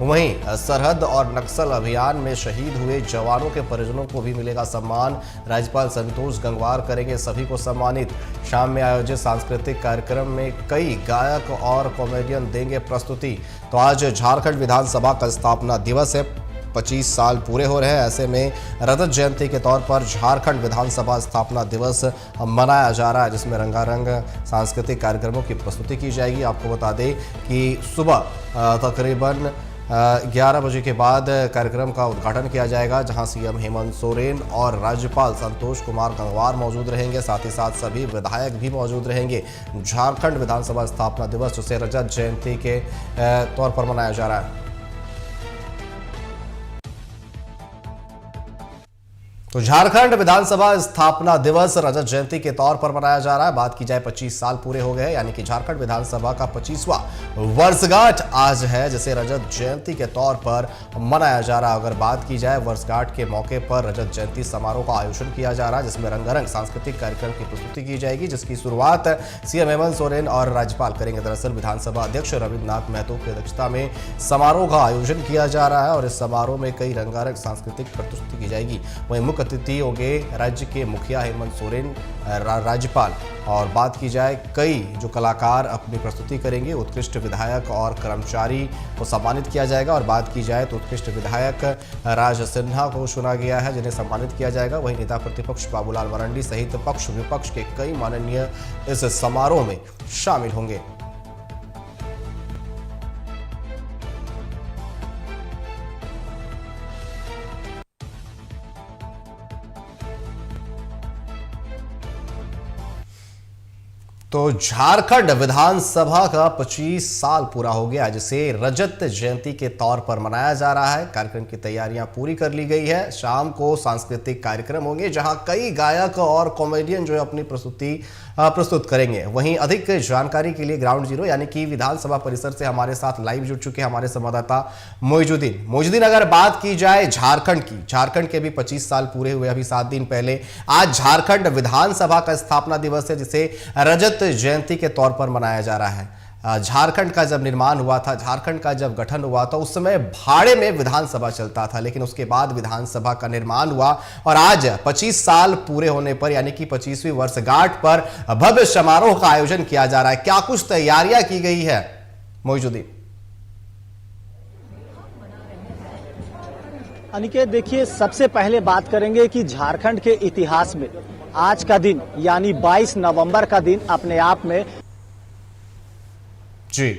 वहीं सरहद और नक्सल अभियान में शहीद हुए जवानों के परिजनों को भी मिलेगा सम्मान। राज्यपाल संतोष गंगवार करेंगे सभी को सम्मानित। शाम में आयोजित सांस्कृतिक कार्यक्रम में कई गायक और कॉमेडियन देंगे प्रस्तुति। तो आज झारखंड विधानसभा का स्थापना दिवस है, 25 साल पूरे हो रहे हैं। ऐसे में रजत जयंती के तौर पर झारखंड विधानसभा स्थापना दिवस मनाया जा रहा है, जिसमें रंगारंग सांस्कृतिक कार्यक्रमों की प्रस्तुति की जाएगी। आपको बता दें कि सुबह तकरीबन 11 बजे के बाद कार्यक्रम का उद्घाटन किया जाएगा, जहां सीएम हेमंत सोरेन और राज्यपाल संतोष कुमार गंगवार मौजूद रहेंगे। साथ ही साथ सभी विधायक भी मौजूद रहेंगे। झारखंड विधानसभा स्थापना दिवस जिसे रजत जयंती के तौर पर मनाया जा रहा है। तो झारखंड विधानसभा स्थापना दिवस रजत जयंती के तौर पर मनाया जा रहा है। बात की जाए 25 साल पूरे हो गए, यानी कि झारखंड विधानसभा का 25वां वर्षगांठ आज है, जिसे रजत जयंती के तौर पर मनाया जा रहा है। अगर बात की जाए वर्षगांठ के मौके पर रजत जयंती समारोह का आयोजन किया जा रहा है, जिसमें रंगारंग सांस्कृतिक कार्यक्रम की प्रस्तुति की जाएगी, जिसकी शुरुआत सीएम हेमंत सोरेन और राज्यपाल करेंगे। दरअसल विधानसभा अध्यक्ष रविन्द्रनाथ महतो की अध्यक्षता में समारोह का आयोजन किया जा रहा है और इस समारोह में कई रंगारंग सांस्कृतिक प्रस्तुति की जाएगी। वहीं मुख्य अतिथि होंगे राज्य के मुखिया हेमंत सोरेन, राज्यपाल। और बात की जाए कई जो कलाकार अपनी प्रस्तुति करेंगे, उत्कृष्ट विधायक और कर्मचारी को सम्मानित किया जाएगा। और बात की जाए तो उत्कृष्ट विधायक राज सिन्हा को चुना गया है, जिन्हें सम्मानित किया जाएगा। वहीं नेता प्रतिपक्ष बाबूलाल मरांडी सहित पक्ष विपक्ष के कई माननीय इस समारोह में शामिल होंगे। तो झारखंड विधानसभा का 25 साल पूरा हो गया, जिसे रजत जयंती के तौर पर मनाया जा रहा है। कार्यक्रम की तैयारियां पूरी कर ली गई है। शाम को सांस्कृतिक कार्यक्रम होंगे, जहां कई गायक और कॉमेडियन जो है अपनी प्रस्तुति प्रस्तुत करेंगे। वहीं अधिक जानकारी के लिए ग्राउंड जीरो यानी कि विधानसभा परिसर से हमारे साथ लाइव जुड़ चुके हैं हमारे संवाददाता मोइजुद्दीन। अगर बात की जाए झारखंड की, झारखंड के भी 25 साल पूरे हुए अभी 7 दिन पहले। आज झारखंड विधानसभा का स्थापना दिवस है, जिसे रजत जयंती के तौर पर मनाया जा रहा है। झारखंड का जब निर्माण हुआ था, झारखंड का जब गठन हुआ था, उस समय भाड़े में विधानसभा चलता था, लेकिन उसके बाद विधानसभा का निर्माण हुआ और आज 25 साल पूरे होने पर यानी कि 25वीं वर्षगांठ पर भव्य समारोह का आयोजन किया जा रहा है। क्या कुछ तैयारियां की गई है मोइजुद्दीन? अनिकेत, देखिए, सबसे पहले बात करेंगे कि झारखंड के इतिहास में आज का दिन यानी 22 नवंबर का दिन अपने आप में जी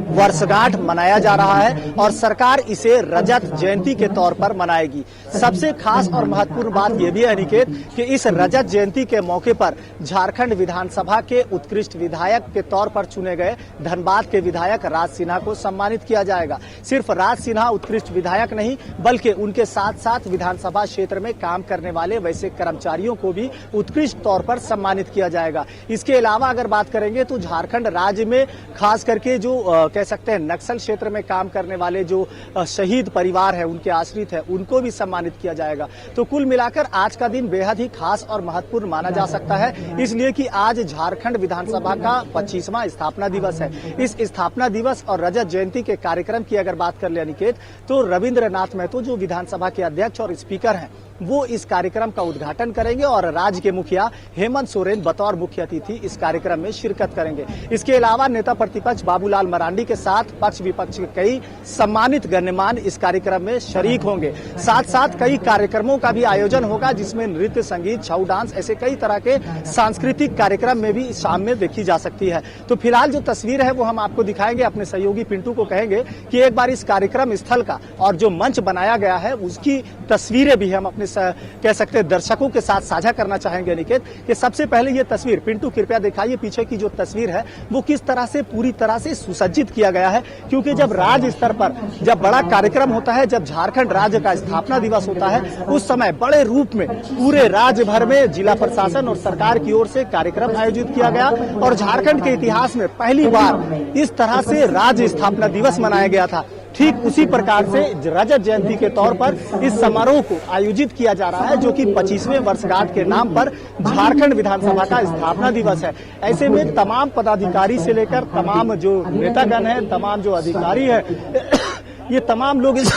वर्षगांठ मनाया जा रहा है और सरकार इसे रजत जयंती के तौर पर मनाएगी। सबसे खास और महत्वपूर्ण बात यह भी है अनिकेत कि इस रजत जयंती के मौके पर झारखंड विधानसभा के उत्कृष्ट विधायक के तौर पर चुने गए धनबाद के विधायक राज सिन्हा को सम्मानित किया जाएगा। सिर्फ राज सिन्हा उत्कृष्ट विधायक नहीं, बल्कि उनके साथ साथ विधानसभा क्षेत्र में काम करने वाले वैसे कर्मचारियों को भी उत्कृष्ट तौर पर सम्मानित किया जाएगा। इसके अलावा अगर बात करेंगे तो झारखंड राज्य में खास करके जो कह सकते हैं नक्सल क्षेत्र में काम करने वाले जो शहीद परिवार है, उनके आश्रित है, उनको भी सम्मानित किया जाएगा। तो कुल मिलाकर आज का दिन बेहद ही खास और महत्वपूर्ण माना जा सकता है, इसलिए कि आज झारखंड विधानसभा का 25वां स्थापना दिवस है। इस स्थापना दिवस और रजत जयंती के कार्यक्रम की अगर बात कर ले अनिकेत, तो रविन्द्रनाथ महतो जो विधानसभा के अध्यक्ष और स्पीकर हैं, वो इस कार्यक्रम का उद्घाटन करेंगे और राज्य के मुखिया हेमंत सोरेन बतौर मुख्य अतिथि इस कार्यक्रम में शिरकत करेंगे। इसके अलावा नेता प्रतिपक्ष बाबूलाल मरांडी के साथ पक्ष विपक्ष के कई सम्मानित गण्यमान्य इस कार्यक्रम में शरीक होंगे। साथ साथ कई कार्यक्रमों का भी आयोजन होगा, जिसमें नृत्य, संगीत, छऊ डांस, ऐसे कई तरह के सांस्कृतिक कार्यक्रम में भी शाम में देखी जा सकती है। तो फिलहाल जो तस्वीर है वो हम आपको दिखाएंगे। अपने सहयोगी पिंटू को कहेंगे कि एक बार इस कार्यक्रम स्थल का और जो मंच बनाया गया है उसकी तस्वीरें भी हम अपने कह सकते हैं दर्शकों के साथ साझा करना चाहेंगे अनिकेत। कि सबसे पहले ये तस्वीर पिंटू कृपया दिखाइए, पीछे की जो तस्वीर है वो किस तरह से पूरी तरह से सुसज्जित किया गया है। क्योंकि जब राज्य स्तर पर जब बड़ा कार्यक्रम होता है, जब झारखंड राज्य का स्थापना दिवस होता है, उस समय बड़े रूप में पूरे राज्य भर में जिला प्रशासन और सरकार की ओर से कार्यक्रम आयोजित किया गया और झारखंड के इतिहास में पहली बार इस तरह से राज्य स्थापना दिवस मनाया गया था। ठीक उसी प्रकार से रजत जयंती के तौर पर इस समारोह को आयोजित किया जा रहा है, जो कि 25वें वर्षगांठ के नाम पर झारखंड विधानसभा का स्थापना दिवस है। ऐसे में तमाम पदाधिकारी से लेकर तमाम जो नेतागण हैं, तमाम जो अधिकारी हैं, ये तमाम लोग इस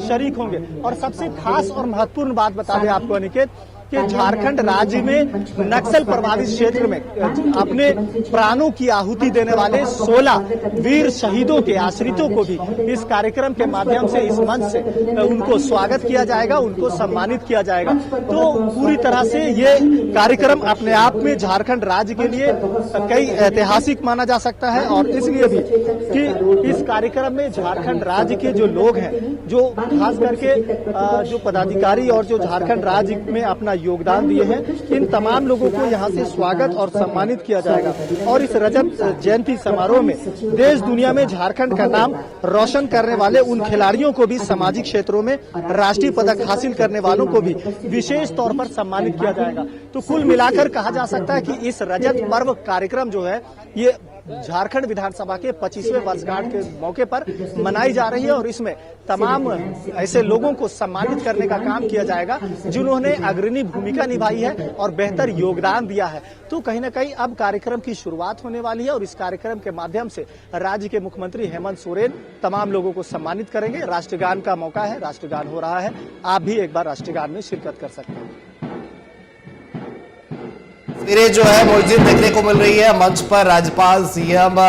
शरीक होंगे। और सबसे खास और महत्वपूर्ण बात बता दें आपको अनिकेत कि झारखंड राज्य में नक्सल प्रभावित क्षेत्र में अपने प्राणों की आहुति देने वाले 16 वीर शहीदों के आश्रितों को भी इस कार्यक्रम के माध्यम से, इस मंच से उनको स्वागत किया जाएगा, उनको सम्मानित किया जाएगा। तो पूरी तरह से ये कार्यक्रम अपने आप में झारखंड राज्य के लिए कई ऐतिहासिक माना जा सकता है, और इसलिए भी कि इस कार्यक्रम में झारखंड राज्य के जो लोग हैं, जो खास करके जो पदाधिकारी और जो झारखंड राज्य में अपना योगदान दिए हैं, इन तमाम लोगों को यहाँ से स्वागत और सम्मानित किया जाएगा। और इस रजत जयंती समारोह में देश दुनिया में झारखंड का नाम रोशन करने वाले उन खिलाड़ियों को भी, सामाजिक क्षेत्रों में राष्ट्रीय पदक हासिल करने वालों को भी विशेष तौर पर सम्मानित किया जाएगा। तो कुल मिलाकर कहा जा सकता है कि इस रजत पर्व कार्यक्रम जो है, ये झारखंड विधानसभा के 25वें वर्षगांठ के मौके पर मनाई जा रही है, और इसमें तमाम ऐसे लोगों को सम्मानित करने का काम किया जाएगा जिन्होंने अग्रणी भूमिका निभाई है और बेहतर योगदान दिया है। तो कहीं न कहीं अब कार्यक्रम की शुरुआत होने वाली है, और इस कार्यक्रम के माध्यम से राज्य के मुख्यमंत्री हेमंत सोरेन तमाम लोगों को सम्मानित करेंगे। राष्ट्रगान का मौका है, राष्ट्रगान हो रहा है, आप भी एक बार राष्ट्रगान में शिरकत कर सकते हैं। तस्वीरें जो है मौजूद देखने को मिल रही है मंच पर, राज्यपाल, सीएम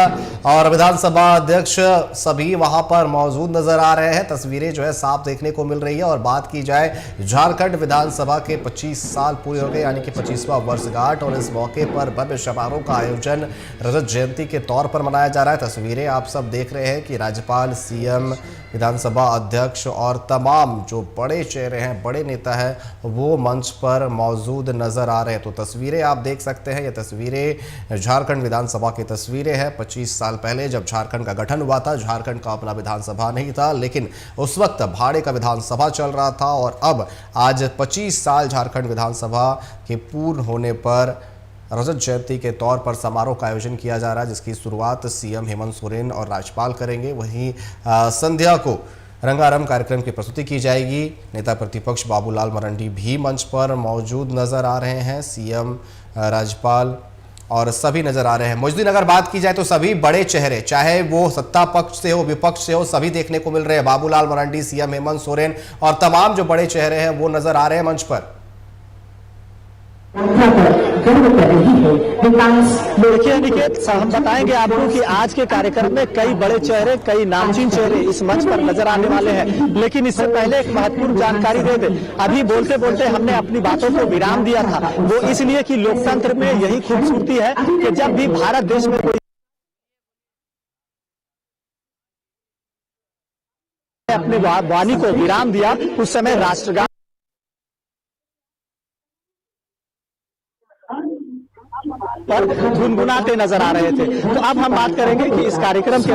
और विधानसभा अध्यक्ष सभी वहां पर मौजूद नजर आ रहे हैं। तस्वीरें जो है साफ देखने को मिल रही है। और बात की जाए झारखंड विधानसभा के 25 साल पूरे हो गए, यानी कि 25वां वर्षगांठ, और इस मौके पर भव्य समारोह का आयोजन रजत जयंती के तौर पर मनाया जा रहा है। तस्वीरें आप सब देख रहे हैं कि राज्यपाल, सीएम, विधानसभा अध्यक्ष और तमाम जो बड़े चेहरे हैं, बड़े नेता हैं, वो मंच पर मौजूद नजर आ रहे हैं। तो तस्वीरें आप देख सकते हैं, ये तस्वीरें झारखंड विधानसभा की तस्वीरें हैं। 25 साल पहले जब झारखंड का गठन हुआ था, झारखंड का अपना विधानसभा नहीं था, लेकिन उस वक्त भाड़े का विधानसभा चल रहा था। और अब आज 25 साल झारखंड विधानसभा के पूर्ण होने पर रजत जयंती के तौर पर समारोह का आयोजन किया जा रहा है, जिसकी शुरुआत सीएम हेमंत सोरेन और राज्यपाल करेंगे। वहीं संध्या को रंगारंग कार्यक्रम की प्रस्तुति की जाएगी। नेता प्रतिपक्ष बाबूलाल मरांडी भी मंच पर मौजूद नजर आ रहे हैं। सीएम, राज्यपाल और सभी नजर आ रहे हैं। मौजूदीन अगर बात की जाए तो सभी बड़े चेहरे, चाहे वो सत्ता पक्ष से हो, विपक्ष से हो, सभी देखने को मिल रहे हैं। बाबूलाल मरांडी, सीएम हेमंत सोरेन और तमाम जो बड़े चेहरे हैं वो नजर आ रहे हैं मंच पर। देखिए अनिकेत, हम बताएंगे आपको कि आज के कार्यक्रम में कई बड़े चेहरे, कई नामचीन चेहरे इस मंच पर नजर आने वाले हैं। लेकिन इससे पहले एक महत्वपूर्ण जानकारी दे दें। अभी बोलते बोलते हमने अपनी बातों को विराम दिया था, वो इसलिए कि लोकतंत्र में यही खूबसूरती है कि जब भी भारत देश में कोई अपनी वाणी को विराम दिया, उस समय राष्ट्रगान पर गुनगुनाते नजर आ रहे थे। तो अब हम बात करेंगे कि इस कार्यक्रम के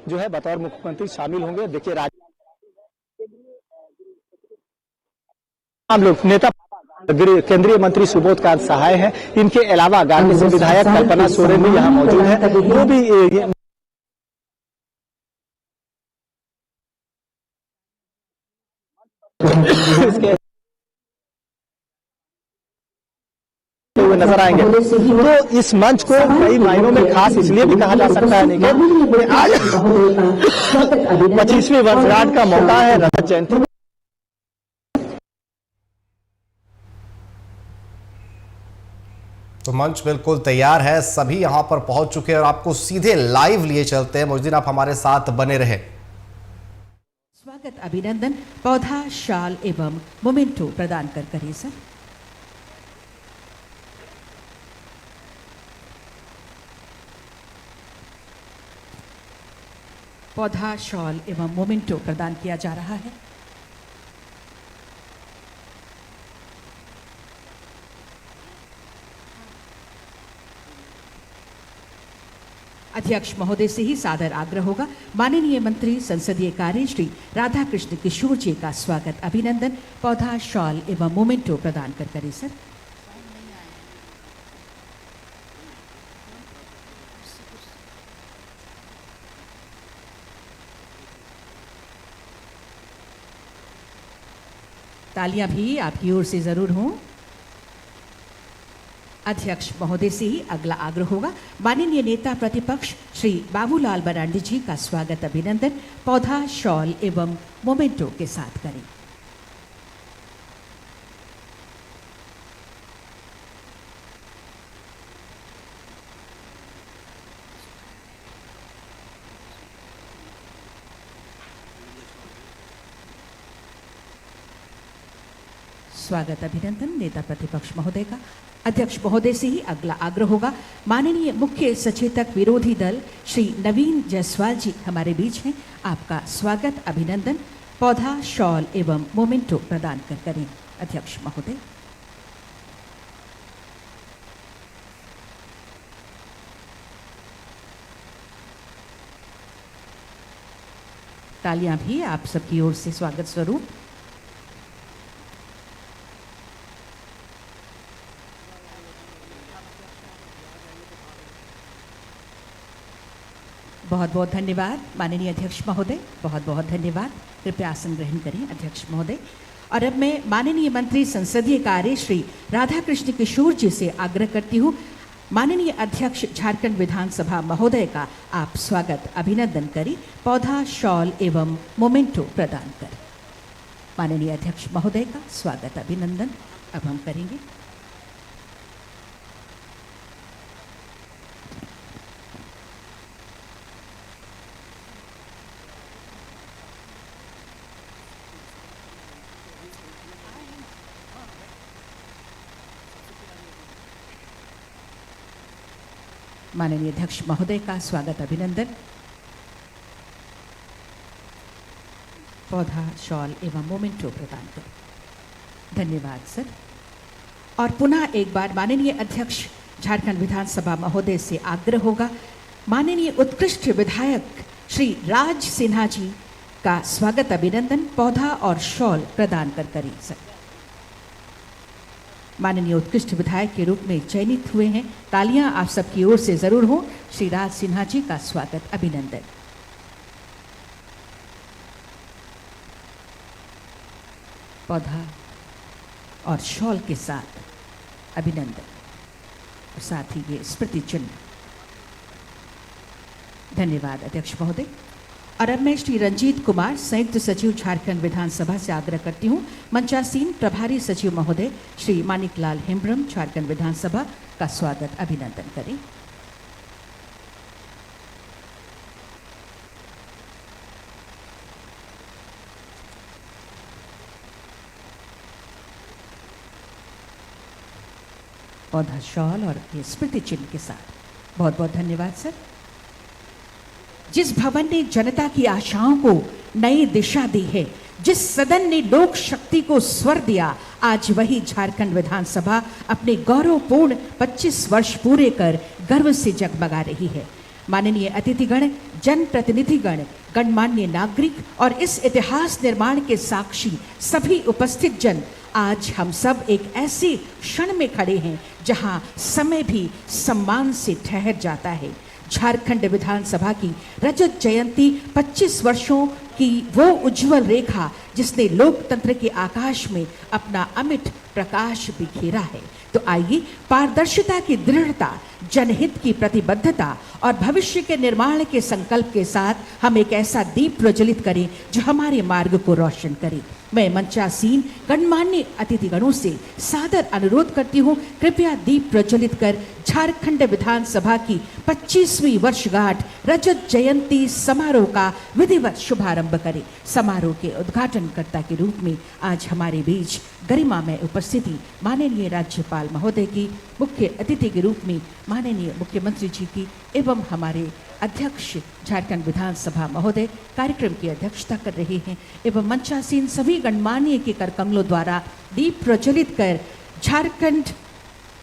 जो है बतौर मुख्यमंत्री शामिल होंगे। देखिए हम लोग नेता केंद्रीय मंत्री सुबोध कांत सहाय हैं, इनके अलावा गांधी से विधायक कल्पना सोरेन भी यहाँ मौजूद है। वो भी हुए नजर आएंगे। तो इस मंच को कई मायनों में खास इसलिए भी कहा जा सकता है कि आज 25वीं वर्षगांठ का मौका है रजत जयंती। तो मंच बिल्कुल तैयार है, सभी यहां पर पहुंच चुके हैं और आपको सीधे लाइव लिए चलते हैं। मौजूद आप हमारे साथ बने रहे। स्वागत, अभिनंदन, पौधा, शाल एवं मोमेंटो प्रदान कर करिए सर। पौधा, शॉल एवं मोमेंटो प्रदान किया जा रहा है। अध्यक्ष महोदय से ही सादर आग्रह होगा। माननीय मंत्री संसदीय कार्य श्री राधा कृष्ण किशोर जी का स्वागत अभिनंदन, पौधा, शॉल एवं मोमेंटो प्रदान कर करें सर। तालियां भी आपकी ओर से जरूर हों। अध्यक्ष महोदय से ही अगला आग्रह होगा। माननीय नेता प्रतिपक्ष श्री बाबूलाल मरांडी जी का स्वागत अभिनंदन, पौधा, शॉल एवं मोमेंटो के साथ करें। स्वागत अभिनंदन नेता प्रतिपक्ष महोदय का। अध्यक्ष महोदय से ही अगला आग्रह होगा। माननीय मुख्य सचेतक विरोधी दल श्री नवीन जायसवाल जी हमारे बीच हैं, आपका स्वागत अभिनंदन, पौधा, शॉल एवं मोमेंटो प्रदान कर करें। अध्यक्ष महोदय। तालियां भी आप सबकी ओर से स्वागत स्वरूप। बहुत बहुत धन्यवाद माननीय अध्यक्ष महोदय, बहुत बहुत धन्यवाद। कृपया आसन ग्रहण करें अध्यक्ष महोदय। और अब मैं माननीय मंत्री संसदीय कार्य श्री राधा कृष्ण किशोर जी से आग्रह करती हूँ, माननीय अध्यक्ष झारखंड विधानसभा महोदय का आप स्वागत अभिनंदन करें, पौधा, शॉल एवं मोमेंटो प्रदान करें। माननीय अध्यक्ष महोदय का स्वागत अभिनंदन अब हम करेंगे। माननीय अध्यक्ष महोदय का स्वागत अभिनंदन, पौधा, शॉल एवं मोमेंटो प्रदान करें। धन्यवाद सर। और पुनः एक बार माननीय अध्यक्ष झारखंड विधानसभा महोदय से आग्रह होगा, माननीय उत्कृष्ट विधायक श्री राज सिन्हा जी का स्वागत अभिनंदन, पौधा और शॉल प्रदान कर करें सर। माननीय उत्कृष्ट विधायक के रूप में चयनित हुए हैं, तालियां आप सबकी ओर से जरूर हो। श्री राज सिन्हा जी का स्वागत अभिनंदन। पौधा और शॉल के साथ अभिनंदन और साथ ही ये स्मृति चिन्ह। धन्यवाद अध्यक्ष महोदय। और अब मैं श्री रंजीत कुमार संयुक्त सचिव झारखंड विधानसभा से आग्रह करती हूँ, मंचासीन प्रभारी सचिव महोदय श्री मानिकलाल हेम्ब्रम झारखंड विधानसभा का स्वागत अभिनंदन करें। पौधा, शॉल और ये स्मृति चिन्ह के साथ बहुत बहुत धन्यवाद सर। जिस भवन ने जनता की आशाओं को नई दिशा दी है, जिस सदन ने लोक शक्ति को स्वर दिया, आज वही झारखंड विधानसभा अपने गौरवपूर्ण 25 वर्ष पूरे कर गर्व से जगमगा रही है। माननीय अतिथिगण, जनप्रतिनिधिगण, गणमान्य नागरिक और इस इतिहास निर्माण के साक्षी सभी उपस्थित जन, आज हम सब एक ऐसे क्षण में खड़े हैं जहां समय भी सम्मान से ठहर जाता है। झारखंड विधानसभा की रजत जयंती 25 वर्षों की वो उज्जवल रेखा जिसने लोकतंत्र के आकाश में अपना अमिट प्रकाश बिखेरा है। तो आइए पारदर्शिता की दृढ़ता, जनहित की प्रतिबद्धता और भविष्य के निर्माण के संकल्प के साथ हम एक ऐसा दीप प्रज्वलित करें जो हमारे मार्ग को रोशन करे। मैं मंचासीन गणमान्य अतिथिगणों से सादर अनुरोध करती हूँ, कृपया दीप प्रज्वलित कर झारखंड विधानसभा की 25वीं वर्षगांठ रजत जयंती समारोह का विधिवत शुभारंभ करें। समारोह के उद्घाटनकर्ता के रूप में आज हमारे बीच गरिमा में उपस्थिति माननीय राज्यपाल महोदय की, मुख्य अतिथि के रूप में माननीय मुख्यमंत्री जी की एवं हमारे अध्यक्ष झारखंड विधानसभा महोदय कार्यक्रम की अध्यक्षता कर रहे हैं एवं मंचासीन सभी गणमान्य के करकमलों द्वारा दीप प्रज्वलित कर झारखंड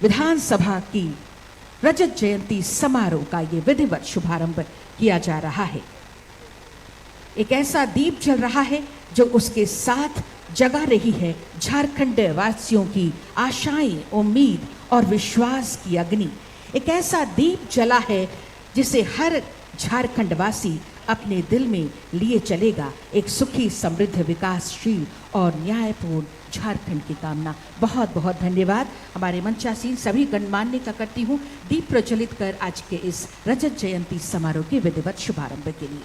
विधानसभा की रजत जयंती समारोह का ये विधिवत शुभारंभ किया जा रहा है। एक ऐसा दीप जल रहा है जो उसके साथ जगा रही है झारखंड वासियों की आशाएं, उम्मीद और विश्वास की अग्नि। एक ऐसा दीप जला है जिसे हर झारखंड वासी अपने दिल में लिए चलेगा, एक सुखी, समृद्ध, विकासशील और न्यायपूर्ण झारखंड की कामना। बहुत बहुत धन्यवाद। हमारे मंचासीन सभी गणमान्य का करती हूँ दीप प्रज्वलित कर आज के इस रजत जयंती समारोह के विधिवत शुभारंभ के लिए।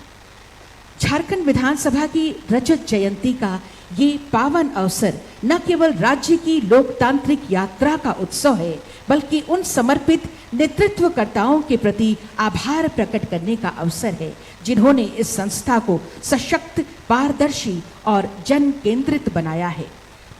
झारखंड विधानसभा की रजत जयंती का ये पावन अवसर न केवल राज्य की लोकतांत्रिक यात्रा का उत्सव है, बल्कि उन समर्पित नेतृत्वकर्ताओं के प्रति आभार प्रकट करने का अवसर है जिन्होंने इस संस्था को सशक्त, पारदर्शी और जन केंद्रित बनाया है।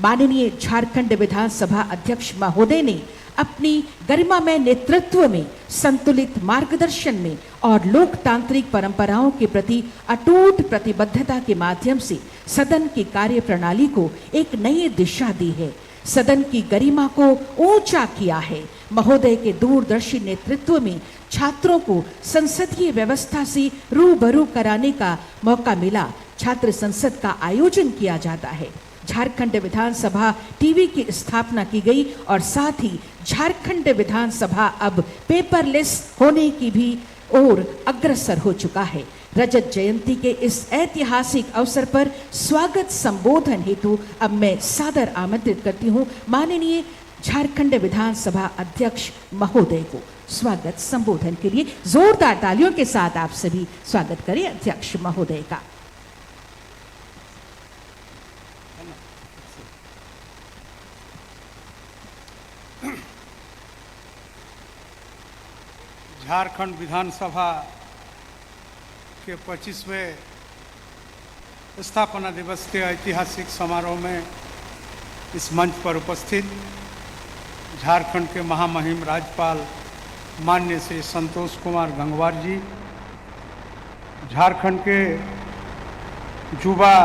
माननीय झारखंड विधानसभा अध्यक्ष महोदय ने अपनी गरिमामय नेतृत्व में, संतुलित मार्गदर्शन में और लोकतांत्रिक परंपराओं के प्रति अटूट प्रतिबद्धता के माध्यम से सदन की कार्य प्रणाली को एक नई दिशा दी है, सदन की गरिमा को ऊंचा किया है। महोदय के दूरदर्शी नेतृत्व में छात्रों को संसदीय व्यवस्था से रूबरू कराने का मौका मिला। छात्र संसद का आयोजन किया जाता है। झारखंड विधानसभा टीवी की स्थापना की गई और साथ ही झारखंड विधानसभा अब पेपरलेस होने की भी ओर अग्रसर हो चुका है। रजत जयंती के इस ऐतिहासिक अवसर पर स्वागत संबोधन हेतु अब मैं सादर आमंत्रित करती हूँ माननीय झारखंड विधानसभा अध्यक्ष महोदय को। स्वागत संबोधन के लिए जोरदार तालियों के साथ आप सभी स्वागत करें अध्यक्ष महोदय का। झारखंड विधानसभा के 25वें स्थापना दिवस के ऐतिहासिक समारोह में इस मंच पर उपस्थित झारखंड के महामहिम राज्यपाल माननीय श्री संतोष कुमार गंगवार जी, झारखंड के युवा,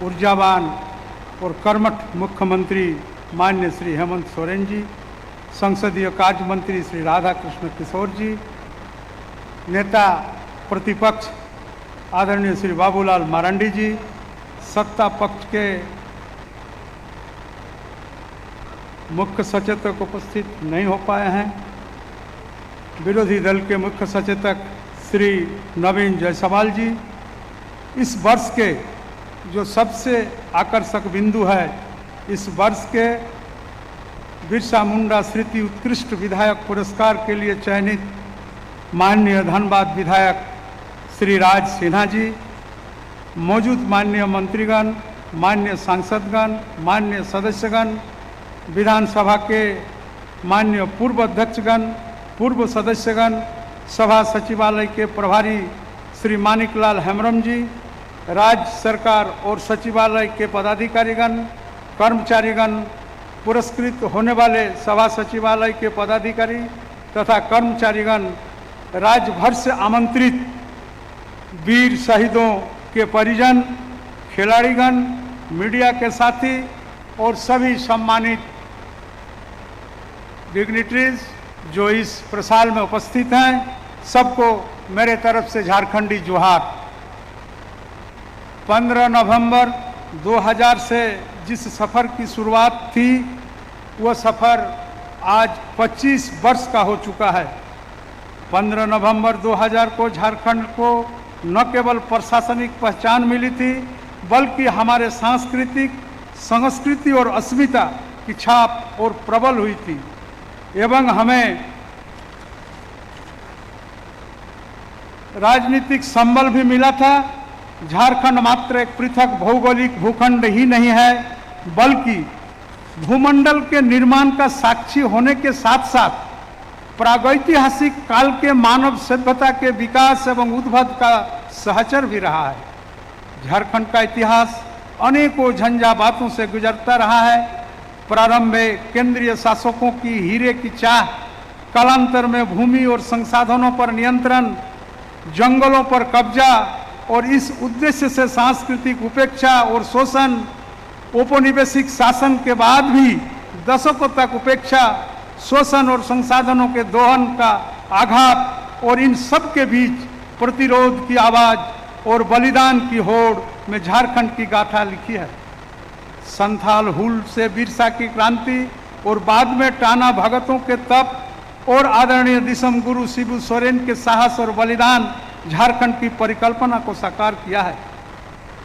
ऊर्जावान और कर्मठ मुख्यमंत्री माननीय श्री हेमंत सोरेन जी, संसदीय कार्य मंत्री श्री राधा कृष्ण किशोर जी, नेता प्रतिपक्ष आदरणीय श्री बाबूलाल मरांडी जी, सत्ता पक्ष के मुख्य सचेतक उपस्थित नहीं हो पाए हैं, विरोधी दल के मुख्य सचेतक श्री नवीन जायसवाल जी, इस वर्ष के जो सबसे आकर्षक बिंदु है, इस वर्ष के बिरसा मुंडा स्मृति उत्कृष्ट विधायक पुरस्कार के लिए चयनित माननीय धनबाद विधायक श्री राज सिन्हा जी, मौजूद माननीय मंत्रीगण, माननीय सांसदगण, माननीय सदस्यगण, विधानसभा के माननीय पूर्व अध्यक्षगण, पूर्व सदस्यगण, सभा सचिवालय के प्रभारी श्री मानिकलाल हेम्ब्रम जी, राज्य सरकार और सचिवालय के पदाधिकारीगण, कर्मचारीगण, पुरस्कृत होने वाले सभा सचिवालय के पदाधिकारी तथा कर्मचारीगण, राज्य भर से आमंत्रित वीर शहीदों के परिजन, खिलाड़ीगण, मीडिया के साथी और सभी सम्मानित डिग्निटरीज जो इस प्रसार में उपस्थित हैं, सबको मेरे तरफ से झारखंडी जोहार। 15 नवंबर 2000 से जिस सफ़र की शुरुआत थी, वह सफ़र आज 25 वर्ष का हो चुका है। 15 नवंबर 2000 को झारखंड को न केवल प्रशासनिक पहचान मिली थी, बल्कि हमारे सांस्कृतिक, संस्कृति और अस्मिता की छाप और प्रबल हुई थी एवं हमें राजनीतिक संबल भी मिला था। झारखंड मात्र एक पृथक भौगोलिक भूखंड ही नहीं है, बल्कि भूमंडल के निर्माण का साक्षी होने के साथ साथ प्रागैतिहासिक काल के मानव सभ्यता के विकास एवं उद्भव का सहचर भी रहा है। झारखंड का इतिहास अनेकों झंझावातों से गुजरता रहा है। प्रारंभ में केंद्रीय शासकों की हीरे की चाह, कालांतर में भूमि और संसाधनों पर नियंत्रण, जंगलों पर कब्जा और इस उद्देश्य से सांस्कृतिक उपेक्षा और शोषण, औपनिवेशिक शासन के बाद भी दशकों तक उपेक्षा शोषण और संसाधनों के दोहन का आघात और इन सब के बीच प्रतिरोध की आवाज और बलिदान की होड़ में झारखंड की गाथा लिखी है। संथाल हुल से बिरसा की क्रांति और बाद में टाना भगतों के तप और आदरणीय दिसम गुरु शिबू सोरेन के साहस और बलिदान झारखंड की परिकल्पना को साकार किया है।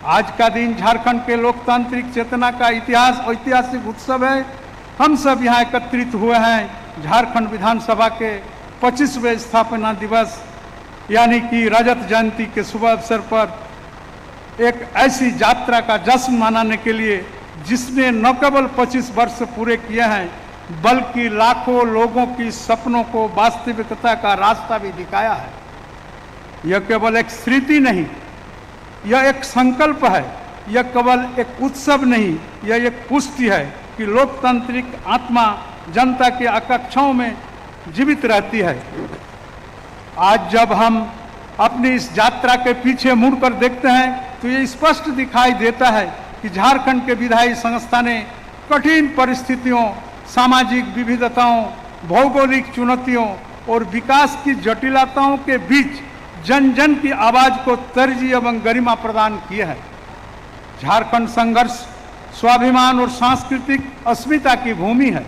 आज का दिन झारखंड के लोकतांत्रिक चेतना का ऐतिहासिक उत्सव है। हम सब यहाँ एकत्रित हुए हैं झारखंड विधानसभा के 25वें स्थापना दिवस यानी कि रजत जयंती के शुभ अवसर पर एक ऐसी यात्रा का जश्न मनाने के लिए जिसने न केवल 25 वर्ष पूरे किए हैं बल्कि लाखों लोगों की सपनों को वास्तविकता का रास्ता भी दिखाया है। यह केवल एक स्मृति नहीं, यह एक संकल्प है। यह केवल एक उत्सव नहीं, यह एक पुष्टि है कि लोकतांत्रिक आत्मा जनता की आकांक्षाओं में जीवित रहती है। आज जब हम अपनी इस यात्रा के पीछे मुड़कर देखते हैं तो ये स्पष्ट दिखाई देता है कि झारखंड के विधायी संस्था ने कठिन परिस्थितियों, सामाजिक विविधताओं, भौगोलिक चुनौतियों और विकास की जटिलताओं के बीच जन जन की आवाज को तरजीह एवं गरिमा प्रदान किए है। झारखंड संघर्ष, स्वाभिमान और सांस्कृतिक अस्मिता की भूमि है।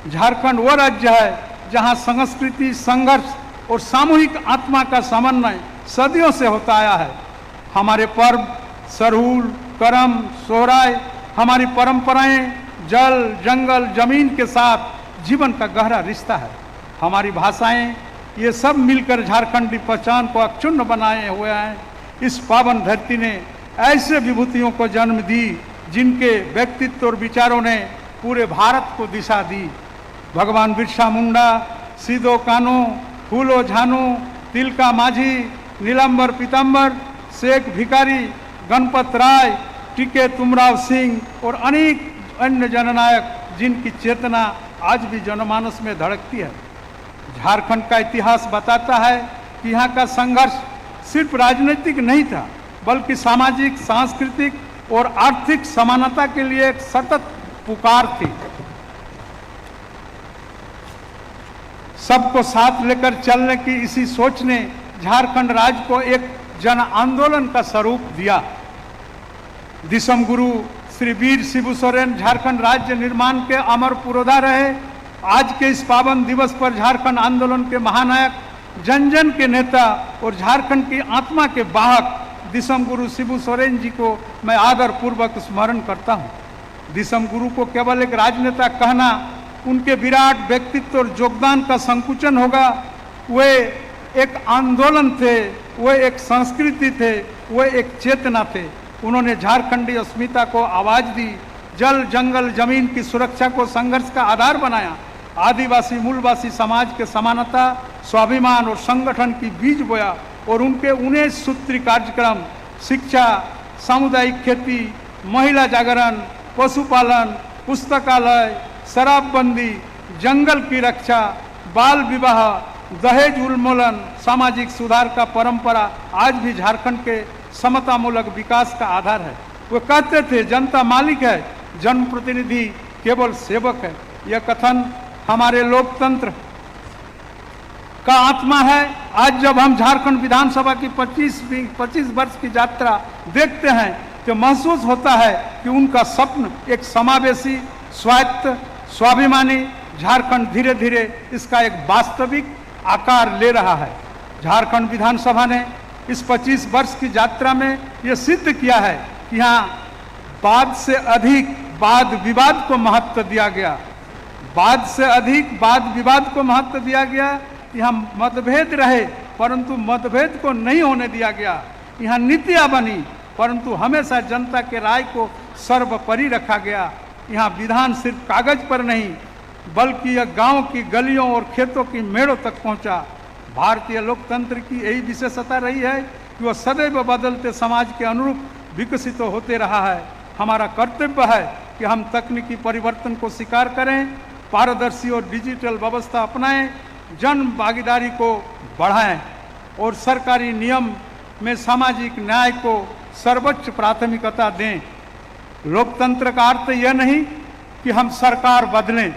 झारखंड वो राज्य है जहां संस्कृति, संघर्ष और सामूहिक आत्मा का समन्वय सदियों से होता आया है। हमारे पर्व सरहुल, करम, सोहराय, हमारी परंपराएं जल, जंगल, जमीन के साथ जीवन का गहरा रिश्ता है। हमारी भाषाएं, ये सब मिलकर झारखंडी पहचान को अक्षुण्ण बनाए हुए हैं। इस पावन धरती ने ऐसे विभूतियों को जन्म दी जिनके व्यक्तित्व और विचारों ने पूरे भारत को दिशा दी। भगवान बिरसा मुंडा, सिदो कान्हू, फूलो झानू, तिलका माझी, नीलांबर पीताम्बर, शेख भिखारी, गणपत राय, टीके तुमराव सिंह और अनेक अन्य जननायक जिनकी चेतना आज भी जनमानस में धड़कती है। झारखंड का इतिहास बताता है कि यहाँ का संघर्ष सिर्फ राजनीतिक नहीं था बल्कि सामाजिक, सांस्कृतिक और आर्थिक समानता के लिए एक सतत पुकार थी। सबको साथ लेकर चलने की इसी सोच ने झारखंड राज्य को एक जन आंदोलन का स्वरूप दिया। दिसम गुरु श्री वीर शिबू सोरेन झारखंड राज्य निर्माण के अमर पुरोधा रहे। आज के इस पावन दिवस पर झारखंड आंदोलन के महानायक, जन जन के नेता और झारखंड की आत्मा के वाहक दिसम गुरु शिबू सोरेन जी को मैं आदर पूर्वक स्मरण करता हूँ। दिसम गुरु को केवल एक राजनेता कहना उनके विराट व्यक्तित्व और योगदान का संकुचन होगा। वे एक आंदोलन थे, वे एक संस्कृति थे, वे एक चेतना थे। उन्होंने झारखंडी अस्मिता को आवाज दी, जल, जंगल, जमीन की सुरक्षा को संघर्ष का आधार बनाया, आदिवासी मूलवासी समाज के समानता, स्वाभिमान और संगठन की बीज बोया और उनके 19 सूत्री कार्यक्रम शिक्षा, सामुदायिक खेती, महिला जागरण, पशुपालन, पुस्तकालय, शराबबंदी, जंगल की रक्षा, बाल विवाह, दहेज उन्मूलन, सामाजिक सुधार का परंपरा आज भी झारखंड के समतामूलक विकास का आधार है। वो कहते थे जनता मालिक है, जनप्रतिनिधि केवल सेवक है। यह कथन हमारे लोकतंत्र का आत्मा है। आज जब हम झारखंड विधानसभा की 25 वर्ष की यात्रा देखते हैं तो महसूस होता है कि उनका स्वप्न एक समावेशी, स्वायत्त, स्वाभिमानी झारखंड धीरे धीरे इसका एक वास्तविक आकार ले रहा है। झारखंड विधानसभा ने इस 25 वर्ष की यात्रा में यह सिद्ध किया है कि यहाँ वाद से अधिक वाद विवाद को महत्व दिया गया। वाद से अधिक वाद विवाद को महत्व दिया गया। यहाँ मतभेद रहे परंतु मतभेद को नहीं होने दिया गया। यहाँ नीतियाँ बनी परंतु हमेशा जनता के राय को सर्वोपरि रखा गया। यहाँ विधान सिर्फ कागज पर नहीं बल्कि यह गांव की गलियों और खेतों की मेड़ों तक पहुंचा। भारतीय लोकतंत्र की यही विशेषता रही है कि वह सदैव बदलते समाज के अनुरूप विकसित होते रहा है। हमारा कर्तव्य है कि हम तकनीकी परिवर्तन को स्वीकार करें, पारदर्शी और डिजिटल व्यवस्था अपनाएं, जन भागीदारी को बढ़ाएं और सरकारी नियम में सामाजिक न्याय को सर्वोच्च प्राथमिकता दें। लोकतंत्र का अर्थ यह नहीं कि हम सरकार बदलें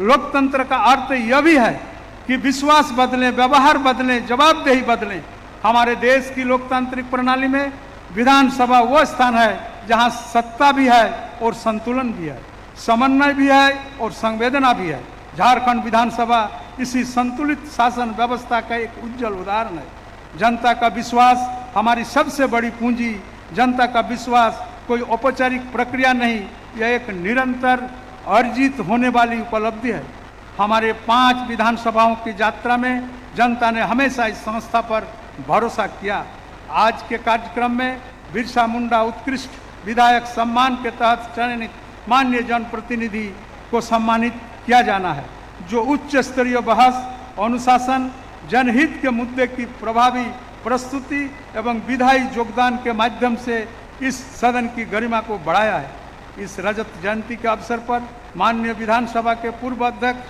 लोकतंत्र का अर्थ यह भी है कि विश्वास बदलें, व्यवहार बदलें, जवाबदेही बदलें। हमारे देश की लोकतांत्रिक प्रणाली में विधानसभा वो स्थान है जहां सत्ता भी है और संतुलन भी है, समन्वय भी है और संवेदना भी है। झारखंड विधानसभा इसी संतुलित शासन व्यवस्था का एक उज्जवल उदाहरण है। जनता का विश्वास हमारी सबसे बड़ी पूंजी। जनता का विश्वास कोई औपचारिक प्रक्रिया नहीं, यह एक निरंतर अर्जित होने वाली उपलब्धि है। हमारे 5 विधानसभाओं की यात्रा में जनता ने हमेशा इस संस्था पर भरोसा किया। आज के कार्यक्रम में बिरसा मुंडा उत्कृष्ट विधायक सम्मान के तहत चयनित माननीय जनप्रतिनिधि को सम्मानित किया जाना है, जो उच्च स्तरीय बहस, अनुशासन, जनहित के मुद्दे की प्रभावी प्रस्तुति एवं विधायी योगदान के माध्यम से इस सदन की गरिमा को बढ़ाया है। इस रजत जयंती के अवसर पर माननीय विधानसभा के पूर्व अध्यक्ष,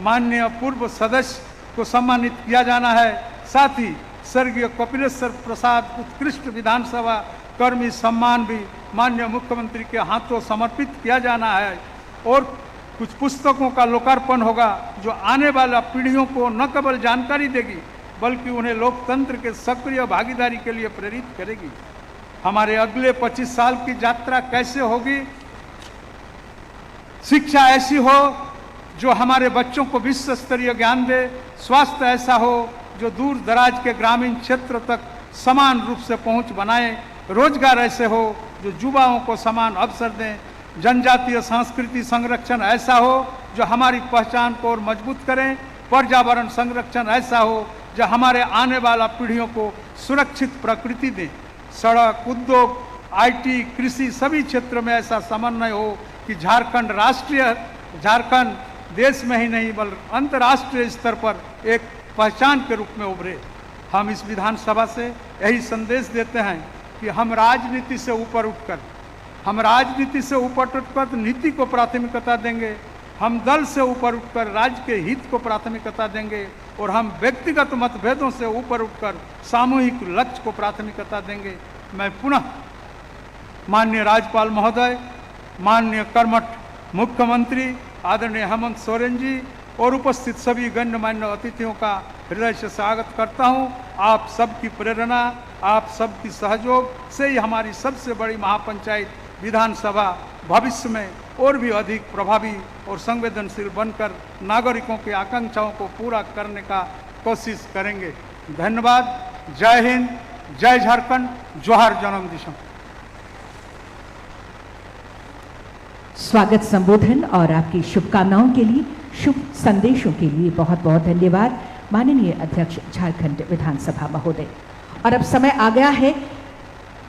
माननीय पूर्व सदस्य को सम्मानित किया जाना है। साथ ही स्वर्गीय कपिलेश्वर प्रसाद उत्कृष्ट विधानसभा कर्मी सम्मान भी माननीय मुख्यमंत्री के हाथों समर्पित किया जाना है। और कुछ पुस्तकों का लोकार्पण होगा जो आने वाला पीढ़ियों को न केवल जानकारी देगी बल्कि उन्हें लोकतंत्र के सक्रिय भागीदारी के लिए प्रेरित करेगी। हमारे अगले 25 साल की यात्रा कैसे होगी? शिक्षा ऐसी हो जो हमारे बच्चों को विश्व स्तरीय ज्ञान दे, स्वास्थ्य ऐसा हो जो दूर दराज के ग्रामीण क्षेत्र तक समान रूप से पहुंच बनाए, रोजगार ऐसे हो जो युवाओं को समान अवसर दें, जनजातीय संस्कृति संरक्षण ऐसा हो जो हमारी पहचान को और मजबूत करें, पर्यावरण संरक्षण ऐसा हो जो हमारे आने वाला पीढ़ियों को सुरक्षित प्रकृति दें, सड़क, उद्योग, आईटी, कृषि सभी क्षेत्र में ऐसा समन्वय हो कि झारखंड देश में ही नहीं बल्कि अंतर्राष्ट्रीय स्तर पर एक पहचान के रूप में उभरे। हम इस विधानसभा से यही संदेश देते हैं कि हम राजनीति से ऊपर उठकर नीति को प्राथमिकता देंगे, हम दल से ऊपर उठकर राज्य के हित को प्राथमिकता देंगे और हम व्यक्तिगत मतभेदों से ऊपर उठकर सामूहिक लक्ष्य को प्राथमिकता देंगे। मैं पुनः माननीय राज्यपाल महोदय, माननीय कर्मठ मुख्यमंत्री आदरणीय हेमंत सोरेन जी और उपस्थित सभी गण्यमान्य अतिथियों का हृदय से स्वागत करता हूं। आप सबकी प्रेरणा, आप सबकी सहयोग से ही हमारी सबसे बड़ी महापंचायत विधानसभा भविष्य में और भी अधिक प्रभावी और संवेदनशील बनकर नागरिकों की आकांक्षाओं को पूरा करने का कोशिश करेंगे। धन्यवाद। जय हिंद, जय झारखंड, जोहार जन्म दिशा। स्वागत संबोधन और आपकी शुभकामनाओं के लिए, शुभ संदेशों के लिए बहुत बहुत धन्यवाद माननीय अध्यक्ष झारखंड विधानसभा महोदय। और अब समय आ गया है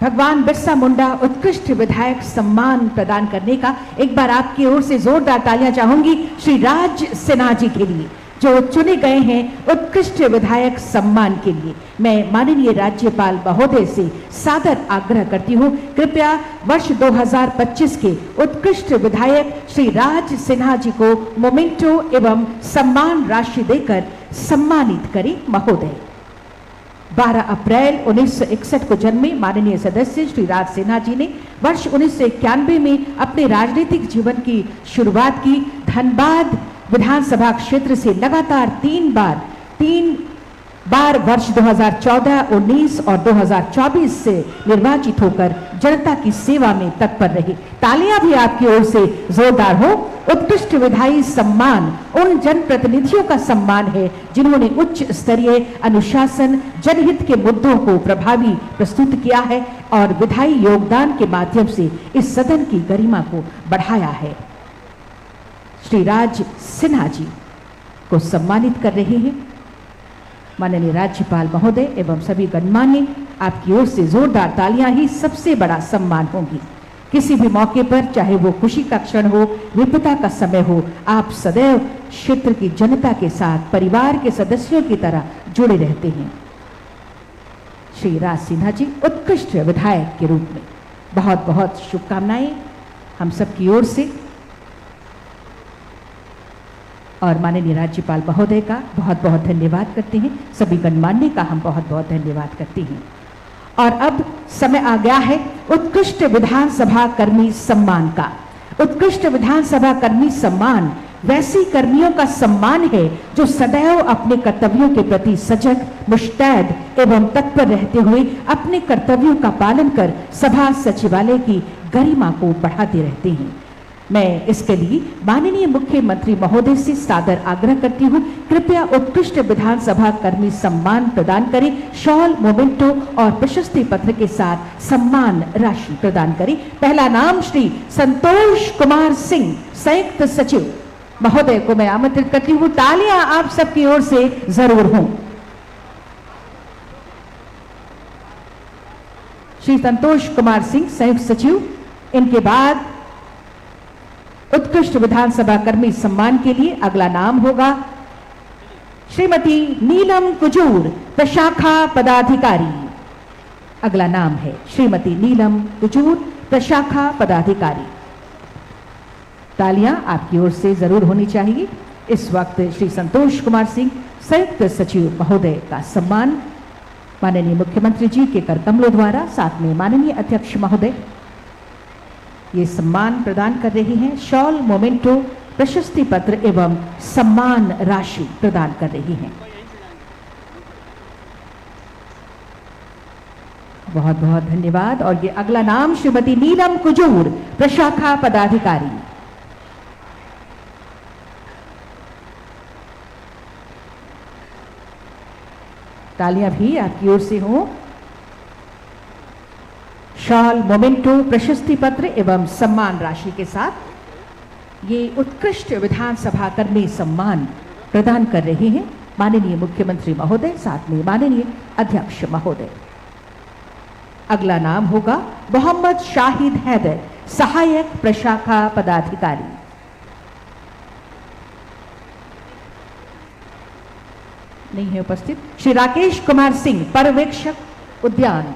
भगवान बिरसा मुंडा उत्कृष्ट विधायक सम्मान प्रदान करने का। एक बार आपकी ओर से जोरदार तालियां चाहूंगी श्री राज सिन्हा जी के लिए जो चुने गए हैं उत्कृष्ट विधायक सम्मान के लिए। मैं माननीय राज्यपाल महोदय से सादर आग्रह करती हूं, कृपया वर्ष 2025 के उत्कृष्ट विधायक श्री राज सिन्हा जी को मोमेंटो एवं सम्मान राशि देकर सम्मानित करें महोदय। 12 अप्रैल 1961 को जन्मे माननीय सदस्य श्री राज सिन्हा जी ने वर्ष 1991 में अपने राजनीतिक जीवन की शुरुआत की। धनबाद विधानसभा क्षेत्र से लगातार 3 बार वर्ष 2014, 19 और 2024 से निर्वाचित होकर जनता की सेवा में तत्पर रहे। तालियां भी आपकी ओर से जोरदार हो। उत्कृष्ट विधायी सम्मान उन जनप्रतिनिधियों का सम्मान है जिन्होंने उच्च स्तरीय अनुशासन, जनहित के मुद्दों को प्रभावी प्रस्तुत किया है और विधायी योगदान के माध्यम से इस सदन की गरिमा को बढ़ाया है। श्री राज सिन्हा जी को सम्मानित कर रहे हैं माननीय राज्यपाल महोदय एवं सभी गणमान्य। आपकी ओर से जोरदार तालियां ही सबसे बड़ा सम्मान होंगी। किसी भी मौके पर, चाहे वो खुशी का क्षण हो, विपदा का समय हो, आप सदैव क्षेत्र की जनता के साथ परिवार के सदस्यों की तरह जुड़े रहते हैं। श्री राज सिन्हा जी उत्कृष्ट विधायक के रूप में बहुत बहुत शुभकामनाएं हम सबकी ओर से और माननीय राज्यपाल महोदय का बहुत बहुत धन्यवाद करते हैं। सभी गणमान्य का हम बहुत बहुत धन्यवाद करते हैं। और अब समय आ गया है उत्कृष्ट विधानसभा कर्मी सम्मान का। उत्कृष्ट विधानसभा कर्मी सम्मान वैसी कर्मियों का सम्मान है जो सदैव अपने कर्तव्यों के प्रति सजग, मुस्तैद एवं तत्पर रहते हुए अपने कर्तव्यों का पालन कर सभा सचिवालय की गरिमा को बढ़ाते रहते हैं। मैं इसके लिए माननीय मुख्यमंत्री महोदय से सादर आग्रह करती हूँ, कृपया उत्कृष्ट विधानसभा कर्मी सम्मान प्रदान करें, शॉल, मोमेंटो और प्रशस्ति पत्र के साथ सम्मान राशि प्रदान करें। पहला नाम श्री संतोष कुमार सिंह, संयुक्त सचिव महोदय को मैं आमंत्रित करती हूँ। तालियां आप सबकी ओर से जरूर हों। श्री संतोष कुमार सिंह, संयुक्त सचिव। इनके बाद उत्कृष्ट विधानसभा कर्मी सम्मान के लिए अगला नाम होगा श्रीमती नीलम कुजूर, प्रशाखा पदाधिकारी। अगला नाम है श्रीमती नीलम कुजूर, प्रशाखा पदाधिकारी। तालियां आपकी ओर से जरूर होनी चाहिए। इस वक्त श्री संतोष कुमार सिंह, संयुक्त सचिव महोदय का सम्मान माननीय मुख्यमंत्री जी के कर कमलों द्वारा, साथ में माननीय अध्यक्ष महोदय ये सम्मान प्रदान कर रहे हैं। शॉल, मोमेंटो, प्रशस्ति पत्र एवं सम्मान राशि प्रदान कर रही हैं। बहुत बहुत धन्यवाद। और ये अगला नाम श्रीमती नीलम कुजूर, प्रशाखा पदाधिकारी। तालियां भी आपकी ओर से हो। शॉल, मोमेंटो, प्रशस्ति पत्र एवं सम्मान राशि के साथ ये उत्कृष्ट विधानसभा कर्मी सम्मान प्रदान कर रहे हैं माननीय मुख्यमंत्री महोदय, साथ में माननीय अध्यक्ष महोदय। अगला नाम होगा मोहम्मद शाहिद हैदर, सहायक प्रशाखा पदाधिकारी। नहीं है उपस्थित। श्री राकेश कुमार सिंह, पर्यवेक्षक उद्यान।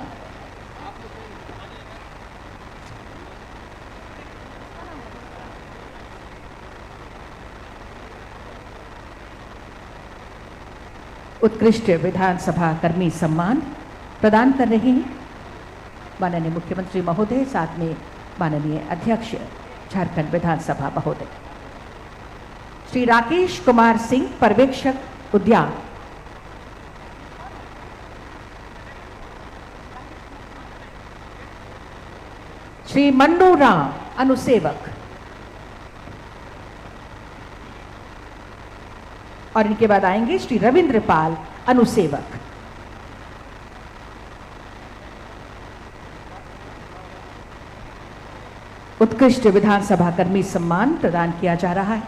उत्कृष्ट विधानसभा कर्मी सम्मान प्रदान कर रहे हैं माननीय मुख्यमंत्री महोदय, साथ में माननीय अध्यक्ष झारखंड विधानसभा महोदय। श्री राकेश कुमार सिंह, पर्यवेक्षक उद्यान। श्री मन्नू राम, अनुसेवक। और इनके बाद आएंगे श्री रविंद्र पाल, अनुसेवक। उत्कृष्ट विधानसभा कर्मी सम्मान प्रदान किया जा रहा है।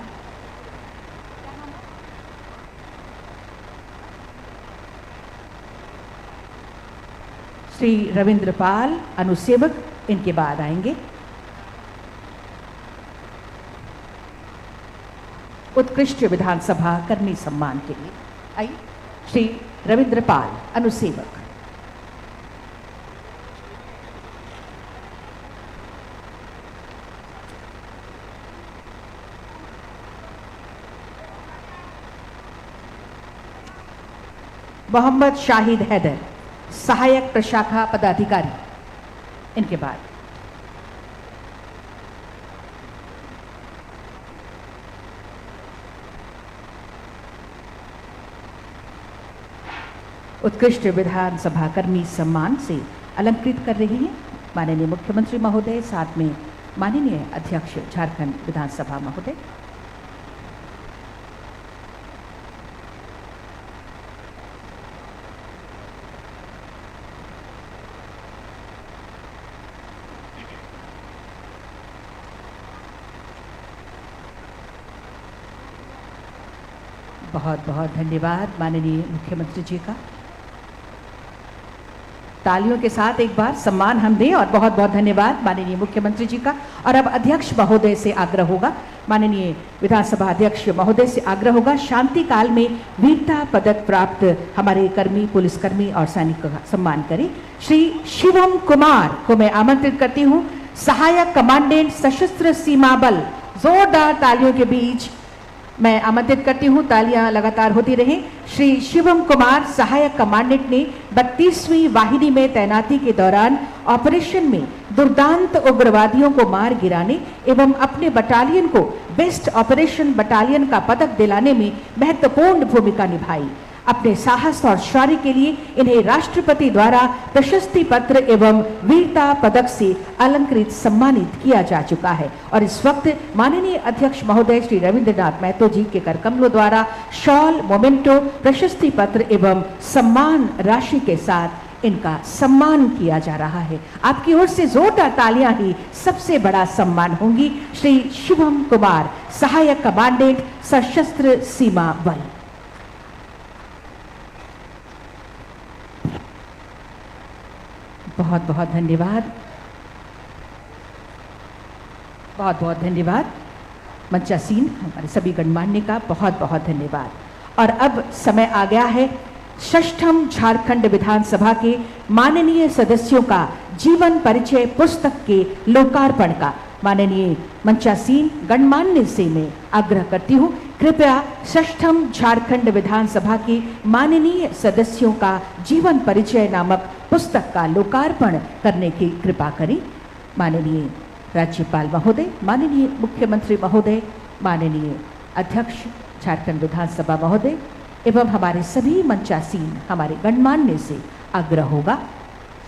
श्री रविंद्र पाल, अनुसेवक। इनके बाद आएंगे उत्कृष्ट विधानसभा कर्मी सम्मान के लिए। आइए श्री रविंद्र पाल, अनुसेवक। मोहम्मद शाहिद हैदर, सहायक प्रशाखा पदाधिकारी। इनके बाद उत्कृष्ट विधानसभा कर्मी सम्मान से अलंकृत कर रहे हैं माननीय मुख्यमंत्री महोदय, साथ में माननीय अध्यक्ष झारखंड विधानसभा महोदय। बहुत बहुत धन्यवाद माननीय मुख्यमंत्री जी का। तालियों के साथ एक बार सम्मान हम दें और बहुत बहुत धन्यवाद माननीय मुख्यमंत्री जी का। और अब अध्यक्ष महोदय से आग्रह होगा, माननीय विधानसभा अध्यक्ष महोदय से आग्रह होगा, शांति काल में वीरता पदक प्राप्त हमारे कर्मी, पुलिसकर्मी और सैनिक का सम्मान करें। श्री शिवम कुमार को मैं आमंत्रित करती हूँ, सहायक कमांडेंट सशस्त्र सीमा बल। जोरदार तालियों के बीच मैं आमंत्रित करती हूँ, तालियां लगातार होती रहें। श्री शिवम कुमार, सहायक कमांडेंट ने 32वीं वाहिनी में तैनाती के दौरान ऑपरेशन में दुर्दांत उग्रवादियों को मार गिराने एवं अपने बटालियन को बेस्ट ऑपरेशन बटालियन का पदक दिलाने में महत्वपूर्ण भूमिका निभाई। अपने साहस और शौर्य के लिए इन्हें राष्ट्रपति द्वारा प्रशस्ति पत्र एवं वीरता पदक से अलंकृत सम्मानित किया जा चुका है और इस वक्त माननीय अध्यक्ष महोदय श्री रविंद्रनाथ महतो जी के करकमलों द्वारा शॉल, मोमेंटो, प्रशस्ति पत्र एवं सम्मान राशि के साथ इनका सम्मान किया जा रहा है। आपकी ओर से जोरदार तालियां ही सबसे बड़ा सम्मान होंगी। श्री शुभम कुमार, सहायक कमांडेंट, सशस्त्र सीमा बल। बहुत बहुत धन्यवाद, बहुत बहुत धन्यवाद। मंचासीन हमारे सभी गणमान्य का बहुत बहुत धन्यवाद। और अब समय आ गया है षष्ठम झारखंड विधानसभा के माननीय सदस्यों का जीवन परिचय पुस्तक के लोकार्पण का। माननीय मंचासीन गणमान्य से मैं आग्रह करती हूँ, कृपया षष्ठम झारखंड विधानसभा के माननीय सदस्यों का जीवन परिचय नामक पुस्तक का लोकार्पण करने की कृपा करें। माननीय राज्यपाल महोदय, माननीय मुख्यमंत्री महोदय, माननीय अध्यक्ष झारखंड विधानसभा महोदय एवं हमारे सभी मंचासीन हमारे गणमान्य से आग्रह होगा,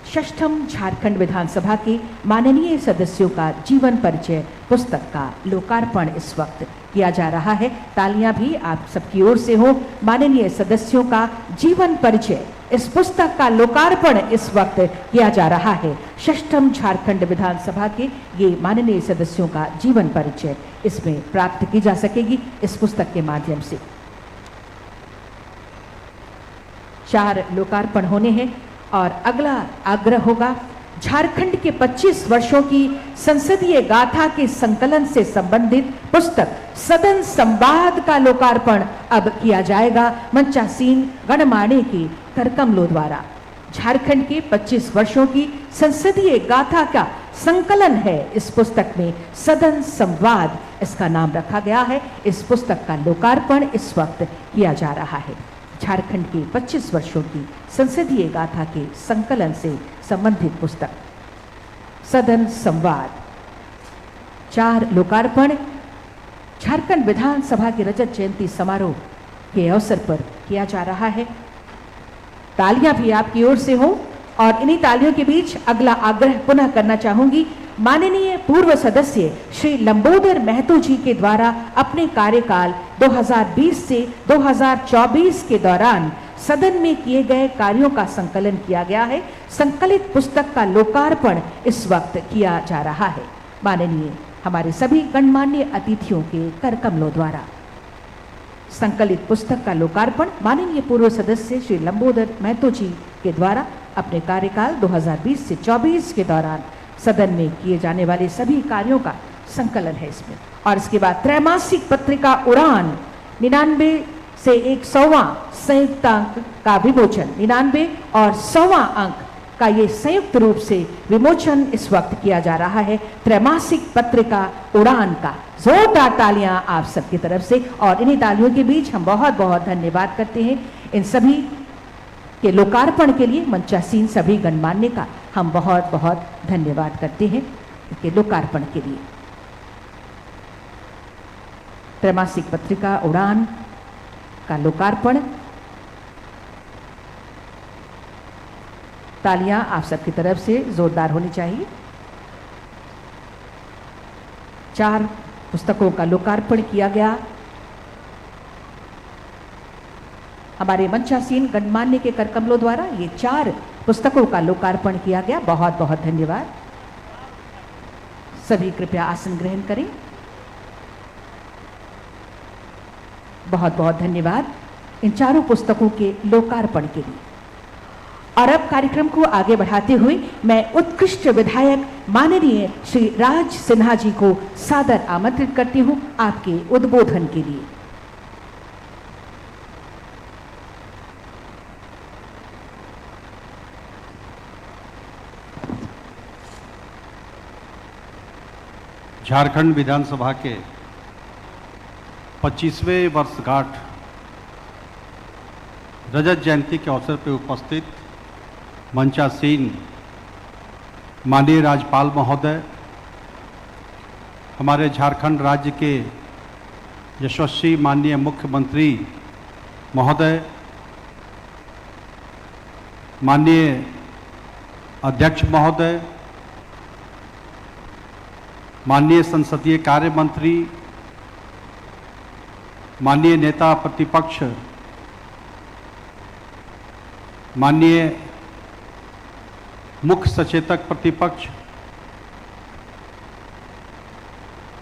षष्ठम झारखंड विधानसभा के माननीय सदस्यों का जीवन परिचय पुस्तक का लोकार्पण इस वक्त किया जा रहा है। तालियां भी आप सबकी ओर से हो। माननीय सदस्यों का जीवन परिचय इस पुस्तक का लोकार्पण इस वक्त किया जा रहा है। षष्ठम झारखंड विधानसभा के ये माननीय सदस्यों का जीवन परिचय इसमें प्राप्त की जा सकेगी इस पुस्तक के माध्यम से। 4 लोकार्पण होने हैं और अगला आग्रह होगा, झारखंड के 25 वर्षों की संसदीय गाथा के संकलन से संबंधित पुस्तक सदन संवाद का लोकार्पण अब किया जाएगा मंचासीन गणमान्य के करकमलों द्वारा। झारखंड के 25 वर्षों की संसदीय गाथा का संकलन है इस पुस्तक में, सदन संवाद इसका नाम रखा गया है। इस पुस्तक का लोकार्पण इस वक्त किया जा रहा है। झारखंड के 25 वर्षों की संसदीय गाथा के संकलन से संबंधित पुस्तक सदन संवाद। 4 लोकार्पण झारखंड विधानसभा के रजत जयंती समारोह के अवसर पर किया जा रहा है। तालियां भी आपकी ओर से हो और इन्हीं तालियों के बीच अगला आग्रह पुनः करना चाहूंगी। माननीय पूर्व सदस्य श्री लंबोदर महतो जी के द्वारा अपने कार्यकाल 2020 से 2024 के दौरान सदन में किए गए कार्यों का संकलन किया गया है। संकलित पुस्तक का लोकार्पण इस वक्त किया जा रहा है माननीय हमारे सभी गणमान्य अतिथियों के करकमलों द्वारा। संकलित पुस्तक का लोकार्पण माननीय पूर्व सदस्य श्री लंबोदर महतो जी के द्वारा अपने कार्यकाल 2020 से 24 के दौरान सदन में किए जाने वाले सभी कार्यों का संकलन है इसमें। और इसके बाद त्रैमासिक पत्रिका उड़ान 99 से 100वां संयुक्त अंक का विमोचन, 99 और 100वां अंक का ये संयुक्त रूप से विमोचन इस वक्त किया जा रहा है त्रैमासिक पत्रिका उड़ान का। जोरदार तालियां आप सबकी तरफ से। और इन्हीं तालियों के बीच हम बहुत बहुत धन्यवाद करते हैं इन सभी के लोकार्पण के लिए। मंचासीन सभी गणमान्य का हम बहुत बहुत धन्यवाद करते हैं इनके लोकार्पण के लिए। त्रैमासिक पत्रिका उड़ान का लोकार्पण। तालियां आप सबकी तरफ से जोरदार होनी चाहिए। 4 पुस्तकों का लोकार्पण किया गया। हमारे मंचासीन गणमान्य के करकमलों द्वारा ये 4 पुस्तकों का लोकार्पण किया गया। बहुत बहुत धन्यवाद। सभी कृपया आसन ग्रहण करें। बहुत बहुत धन्यवाद इन 4 पुस्तकों के लोकार्पण के लिए। और अब कार्यक्रम को आगे बढ़ाते हुए मैं उत्कृष्ट विधायक माननीय श्री राज सिन्हा जी को सादर आमंत्रित करती हूं आपके उद्बोधन के लिए। झारखंड विधानसभा के 25वें वर्षगांठ रजत जयंती के अवसर पर उपस्थित मंचासीन माननीय राज्यपाल महोदय, हमारे झारखंड राज्य के यशस्वी माननीय मुख्यमंत्री महोदय, माननीय अध्यक्ष महोदय, माननीय संसदीय कार्य मंत्री, माननीय नेता प्रतिपक्ष, माननीय मुख्य सचेतक प्रतिपक्ष,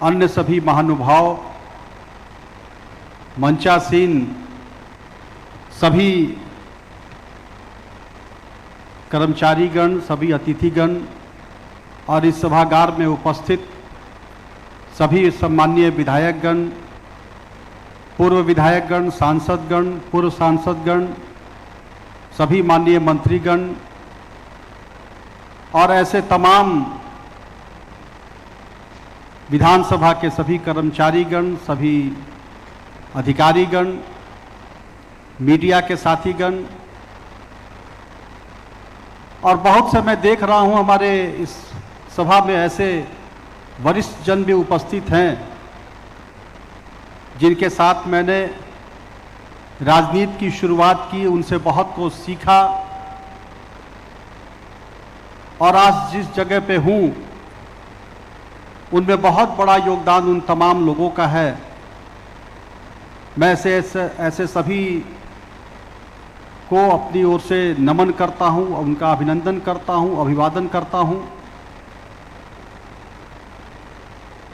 अन्य सभी महानुभाव, मंचासीन सभी कर्मचारीगण, सभी अतिथिगण और इस सभागार में उपस्थित सभी सम्माननीय विधायकगण, पूर्व विधायकगण, सांसदगण, पूर्व सांसदगण, सभी माननीय मंत्रीगण और ऐसे तमाम विधानसभा के सभी कर्मचारीगण, सभी अधिकारीगण, मीडिया के साथीगण और बहुत से मैं देख रहा हूं हमारे इस सभा में ऐसे वरिष्ठ जन भी उपस्थित हैं जिनके साथ मैंने राजनीति की शुरुआत की, उनसे बहुत कुछ सीखा और आज जिस जगह पे हूं उनमें बहुत बड़ा योगदान उन तमाम लोगों का है। मैं ऐसे सभी को अपनी ओर से नमन करता हूं, उनका अभिनंदन करता हूं, अभिवादन करता हूं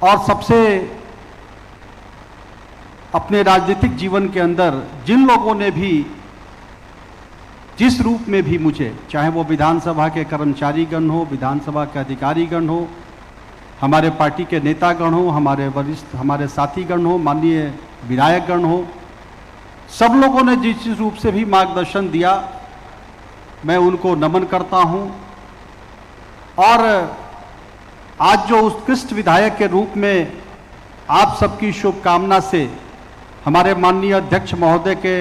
और सबसे अपने राजनीतिक जीवन के अंदर जिन लोगों ने भी जिस रूप में भी मुझे, चाहे वो विधानसभा के कर्मचारीगण हो, विधानसभा के अधिकारीगण हो, हमारे पार्टी के नेतागण हो, हमारे वरिष्ठ हमारे साथीगण हो, माननीय विधायकगण हो, सब लोगों ने जिस रूप से भी मार्गदर्शन दिया मैं उनको नमन करता हूं और आज जो उत्कृष्ट विधायक के रूप में आप सबकी शुभकामना से हमारे माननीय अध्यक्ष महोदय के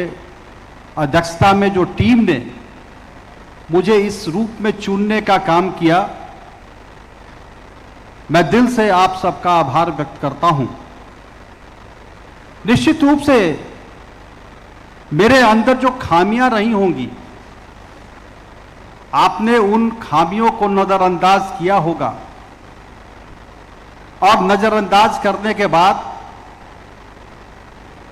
अध्यक्षता में जो टीम ने मुझे इस रूप में चुनने का काम किया, मैं दिल से आप सबका आभार व्यक्त करता हूं। निश्चित रूप से मेरे अंदर जो खामियां रही होंगी, आपने उन खामियों को नजरअंदाज किया होगा और नजरअंदाज करने के बाद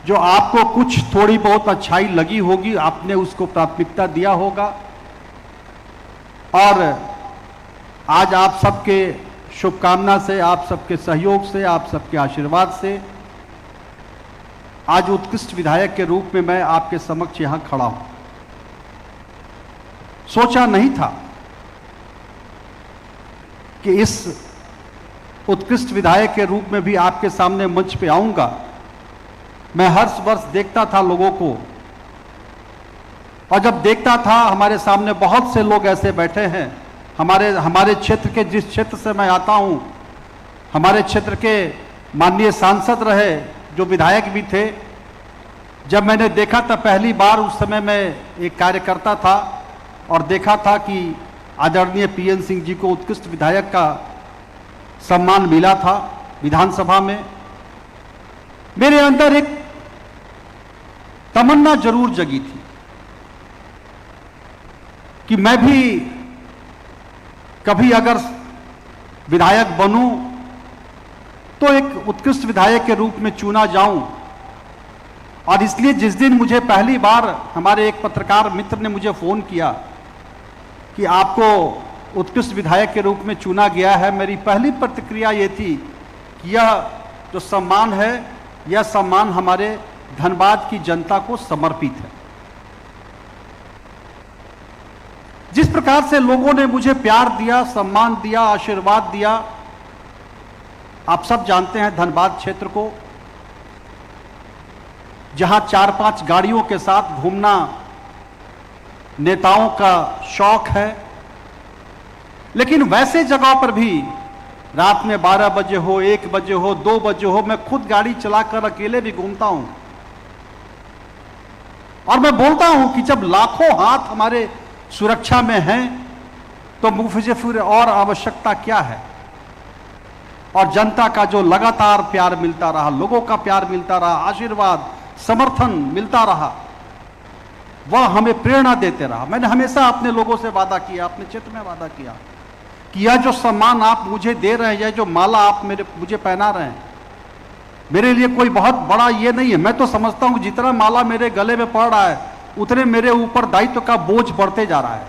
जो आपको कुछ थोड़ी बहुत अच्छाई लगी होगी, आपने उसको प्राथमिकता दिया होगा और आज आप सबके शुभकामना से, आप सबके सहयोग से, आप सबके आशीर्वाद से आज उत्कृष्ट विधायक के रूप में मैं आपके समक्ष यहां खड़ा हूं। सोचा नहीं था कि इस उत्कृष्ट विधायक के रूप में भी आपके सामने मंच पे आऊंगा। मैं हर वर्ष देखता था लोगों को और जब देखता था हमारे सामने बहुत से लोग ऐसे बैठे हैं, हमारे क्षेत्र के, जिस क्षेत्र से मैं आता हूं, हमारे क्षेत्र के माननीय सांसद रहे, जो विधायक भी थे। जब मैंने देखा था पहली बार, उस समय मैं एक कार्यकर्ता था और देखा था कि आदरणीय पीएन सिंह जी को उत्कृष्ट विधायक का सम्मान मिला था विधानसभा में, मेरे अंदर एक तमन्ना जरूर जगी थी कि मैं भी कभी अगर विधायक बनूं तो एक उत्कृष्ट विधायक के रूप में चुना जाऊं। और इसलिए जिस दिन मुझे पहली बार हमारे एक पत्रकार मित्र ने मुझे फोन किया कि आपको उत्कृष्ट विधायक के रूप में चुना गया है, मेरी पहली प्रतिक्रिया ये थी कि यह जो सम्मान है, यह सम्मान हमारे धनबाद की जनता को समर्पित है। जिस प्रकार से लोगों ने मुझे प्यार दिया, सम्मान दिया, आशीर्वाद दिया, आप सब जानते हैं धनबाद क्षेत्र को, जहां 4-5 गाड़ियों के साथ घूमना नेताओं का शौक है, लेकिन वैसे जगहों पर भी रात में 12 बजे हो, 1 बजे हो, 2 बजे हो, मैं खुद गाड़ी चलाकर अकेले भी घूमता हूं और मैं बोलता हूं कि जब लाखों हाथ हमारे सुरक्षा में हैं तो मुझे फिर और आवश्यकता क्या है? और जनता का जो लगातार प्यार मिलता रहा, लोगों का प्यार मिलता रहा, आशीर्वाद, समर्थन मिलता रहा, वह हमें प्रेरणा देते रहा। मैंने हमेशा अपने लोगों से वादा किया, अपने क्षेत्र में वादा किया कि यह जो सम्मान आप मुझे दे रहे हैं, यह जो माला आप मुझे पहना रहे हैं, मेरे लिए कोई बहुत बड़ा ये नहीं है। मैं तो समझता हूं जितना माला मेरे गले में पड़ रहा है उतने मेरे ऊपर दायित्व का बोझ बढ़ते जा रहा है।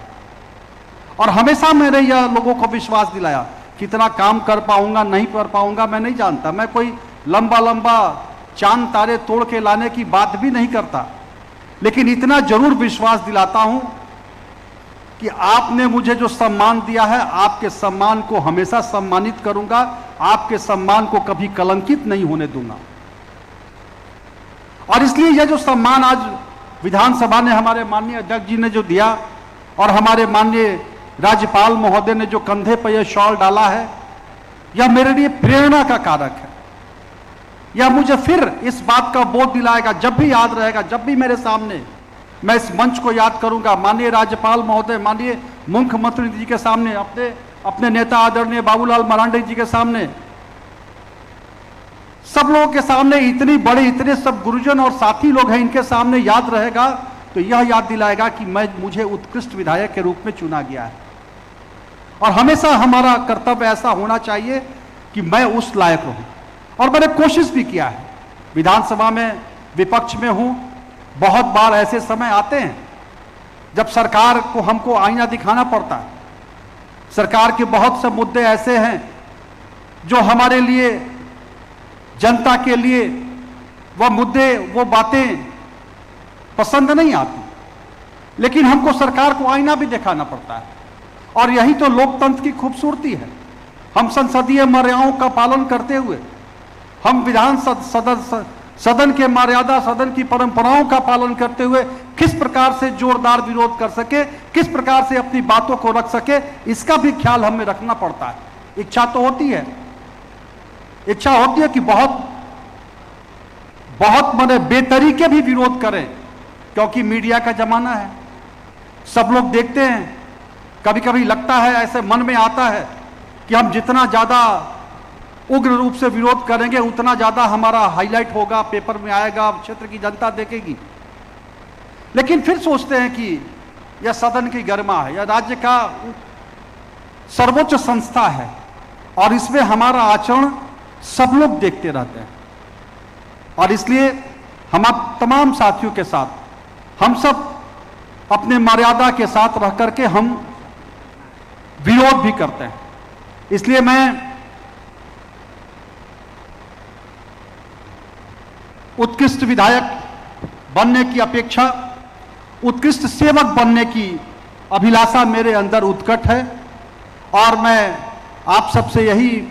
और हमेशा मैंने यह लोगों को विश्वास दिलाया, कितना काम कर पाऊंगा नहीं कर पाऊंगा मैं नहीं जानता, मैं कोई लंबा लंबा चांद तारे तोड़ के लाने की बात भी नहीं करता, लेकिन इतना जरूर विश्वास दिलाता हूं कि आपने मुझे जो सम्मान दिया है, आपके सम्मान को हमेशा सम्मानित करूंगा, आपके सम्मान को कभी कलंकित नहीं होने दूंगा। और इसलिए यह जो सम्मान आज विधानसभा ने हमारे माननीय अध्यक्ष जी ने जो दिया और हमारे माननीय राज्यपाल महोदय ने जो कंधे पर यह शॉल डाला है, यह मेरे लिए प्रेरणा का कारक है। यह मुझे फिर इस बात का बोध दिलाएगा, जब भी याद रहेगा, जब भी मेरे सामने मैं इस मंच को याद करूंगा, माननीय राज्यपाल महोदय, माननीय मुख्यमंत्री जी के सामने, अपने नेता आदरणीय बाबूलाल मरांडी जी के सामने, सब लोगों के सामने, इतनी बड़े इतने सब गुरुजन और साथी लोग हैं, इनके सामने याद रहेगा, तो यह याद दिलाएगा कि मुझे उत्कृष्ट विधायक के रूप में चुना गया है। और हमेशा हमारा कर्तव्य ऐसा होना चाहिए कि मैं उस लायक रहूं। और मैंने कोशिश भी किया है, विधानसभा में विपक्ष में हूं, बहुत बार ऐसे समय आते हैं जब सरकार को हमको आईना दिखाना पड़ता है। सरकार के बहुत से मुद्दे ऐसे हैं जो हमारे लिए, जनता के लिए वह मुद्दे, वो बातें पसंद नहीं आती, लेकिन हमको सरकार को आईना भी दिखाना पड़ता है। और यही तो लोकतंत्र की खूबसूरती है। हम संसदीय मर्यादाओं का पालन करते हुए, हम सदन के मर्यादा, सदन की परंपराओं का पालन करते हुए किस प्रकार से जोरदार विरोध कर सके, किस प्रकार से अपनी बातों को रख सके, इसका भी ख्याल हमें रखना पड़ता है। इच्छा तो होती है, इच्छा होती है कि बहुत माने बेतरीके भी विरोध करें, क्योंकि मीडिया का जमाना है, सब लोग देखते हैं। कभी कभी लगता है, ऐसे मन में आता है कि हम जितना ज्यादा उग्र रूप से विरोध करेंगे उतना ज्यादा हमारा हाईलाइट होगा, पेपर में आएगा, क्षेत्र की जनता देखेगी। लेकिन फिर सोचते हैं कि यह सदन की गरिमा है, यह राज्य का सर्वोच्च संस्था है और इसमें हमारा आचरण सब लोग देखते रहते हैं। और इसलिए हम तमाम साथियों के साथ हम सब अपने मर्यादा के साथ रह करके हम विरोध भी करते हैं। इसलिए मैं उत्कृष्ट विधायक बनने की अपेक्षा उत्कृष्ट सेवक बनने की अभिलाषा मेरे अंदर उत्कट है। और मैं आप सबसे यही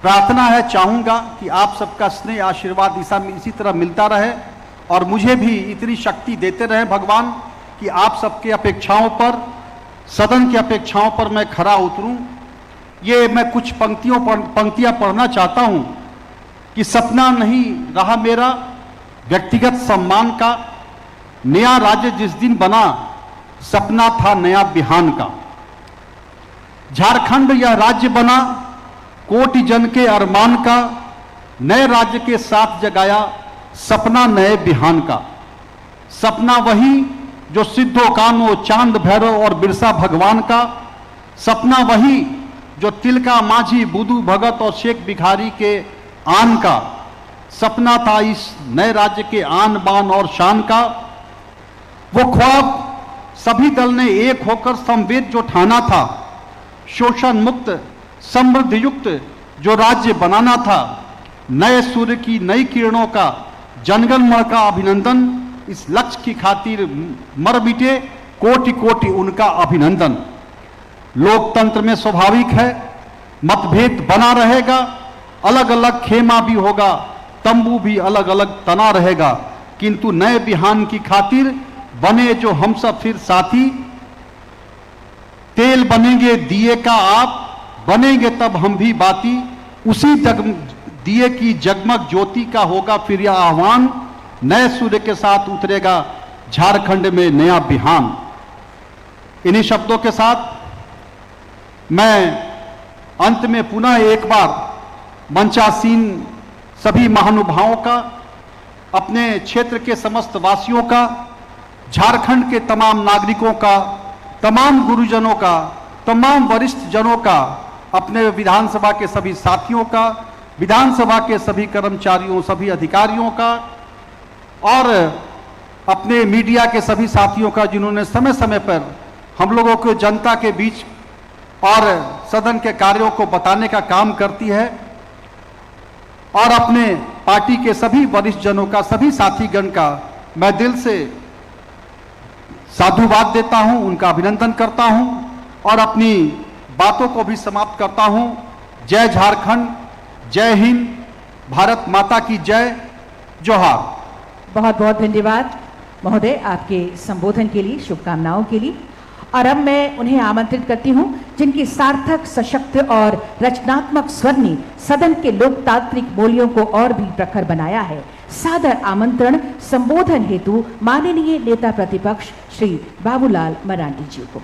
प्रार्थना है, चाहूंगा कि आप सबका स्नेह आशीर्वाद इसी तरह मिलता रहे और मुझे भी इतनी शक्ति देते रहे भगवान कि आप सबके अपेक्षाओं पर, सदन की अपेक्षाओं पर मैं खरा उतरूं। ये मैं कुछ पंक्तियां पढ़ना चाहता हूं कि सपना नहीं रहा मेरा व्यक्तिगत सम्मान का, नया राज्य जिस दिन बना सपना था नया बिहान का। झारखंड यह राज्य बना कोटि जन के अरमान का, नए राज्य के साथ जगाया सपना नए बिहान का। सपना वही जो सिद्धो कान्हो, चांद भैरव और बिरसा भगवान का। सपना वही जो तिलका माझी, बुदू भगत और शेख भिखारी के आन का। सपना था इस नए राज्य के आन बान और शान का। वो ख्वाब सभी दल ने एक होकर संवेद जो ठाना था, शोषण मुक्त समृद्ध युक्त जो राज्य बनाना था। नए सूर्य की नई किरणों का जनगण मन का अभिनंदन, इस लक्ष्य की खातिर मर मिटे कोटि कोटि उनका अभिनंदन। लोकतंत्र में स्वाभाविक है मतभेद बना रहेगा, अलग अलग खेमा भी होगा, तंबू भी अलग अलग तना रहेगा, किंतु नए बिहान की खातिर बने जो हम सब फिर साथी। तेल बनेंगे दिए का आप, बनेंगे तब हम भी बाती। उसी दिए की जगमग ज्योति का होगा फिर यह आह्वान। नए सूर्य के साथ उतरेगा झारखंड में नया बिहान। इन्हीं शब्दों के साथ मैं अंत में पुनः एक बार मंचासीन सभी महानुभावों का, अपने क्षेत्र के समस्त वासियों का, झारखंड के तमाम नागरिकों का, तमाम गुरुजनों का, तमाम वरिष्ठ जनों का, अपने विधानसभा के सभी साथियों का, विधानसभा के सभी कर्मचारियों, सभी अधिकारियों का और अपने मीडिया के सभी साथियों का, जिन्होंने समय समय पर हम लोगों को जनता के बीच और सदन के कार्यों को बताने का काम करती है, और अपने पार्टी के सभी वरिष्ठ जनों का, सभी साथीगण का मैं दिल से साधुवाद देता हूं, उनका अभिनंदन करता हूं और अपनी बातों को भी समाप्त करता हूं। जय झारखंड, जय हिंद, भारत माता की जय, जोहार। बहुत बहुत धन्यवाद महोदय आपके संबोधन के लिए, शुभकामनाओं के लिए। और अब मैं उन्हें आमंत्रित करती हूं जिनकी सार्थक, सशक्त और रचनात्मक स्वर ने सदन के लोकतांत्रिक मूल्यों को और भी प्रखर बनाया है। सादर आमंत्रण संबोधन हेतु माननीय नेता प्रतिपक्ष श्री बाबूलाल मरांडी जी को।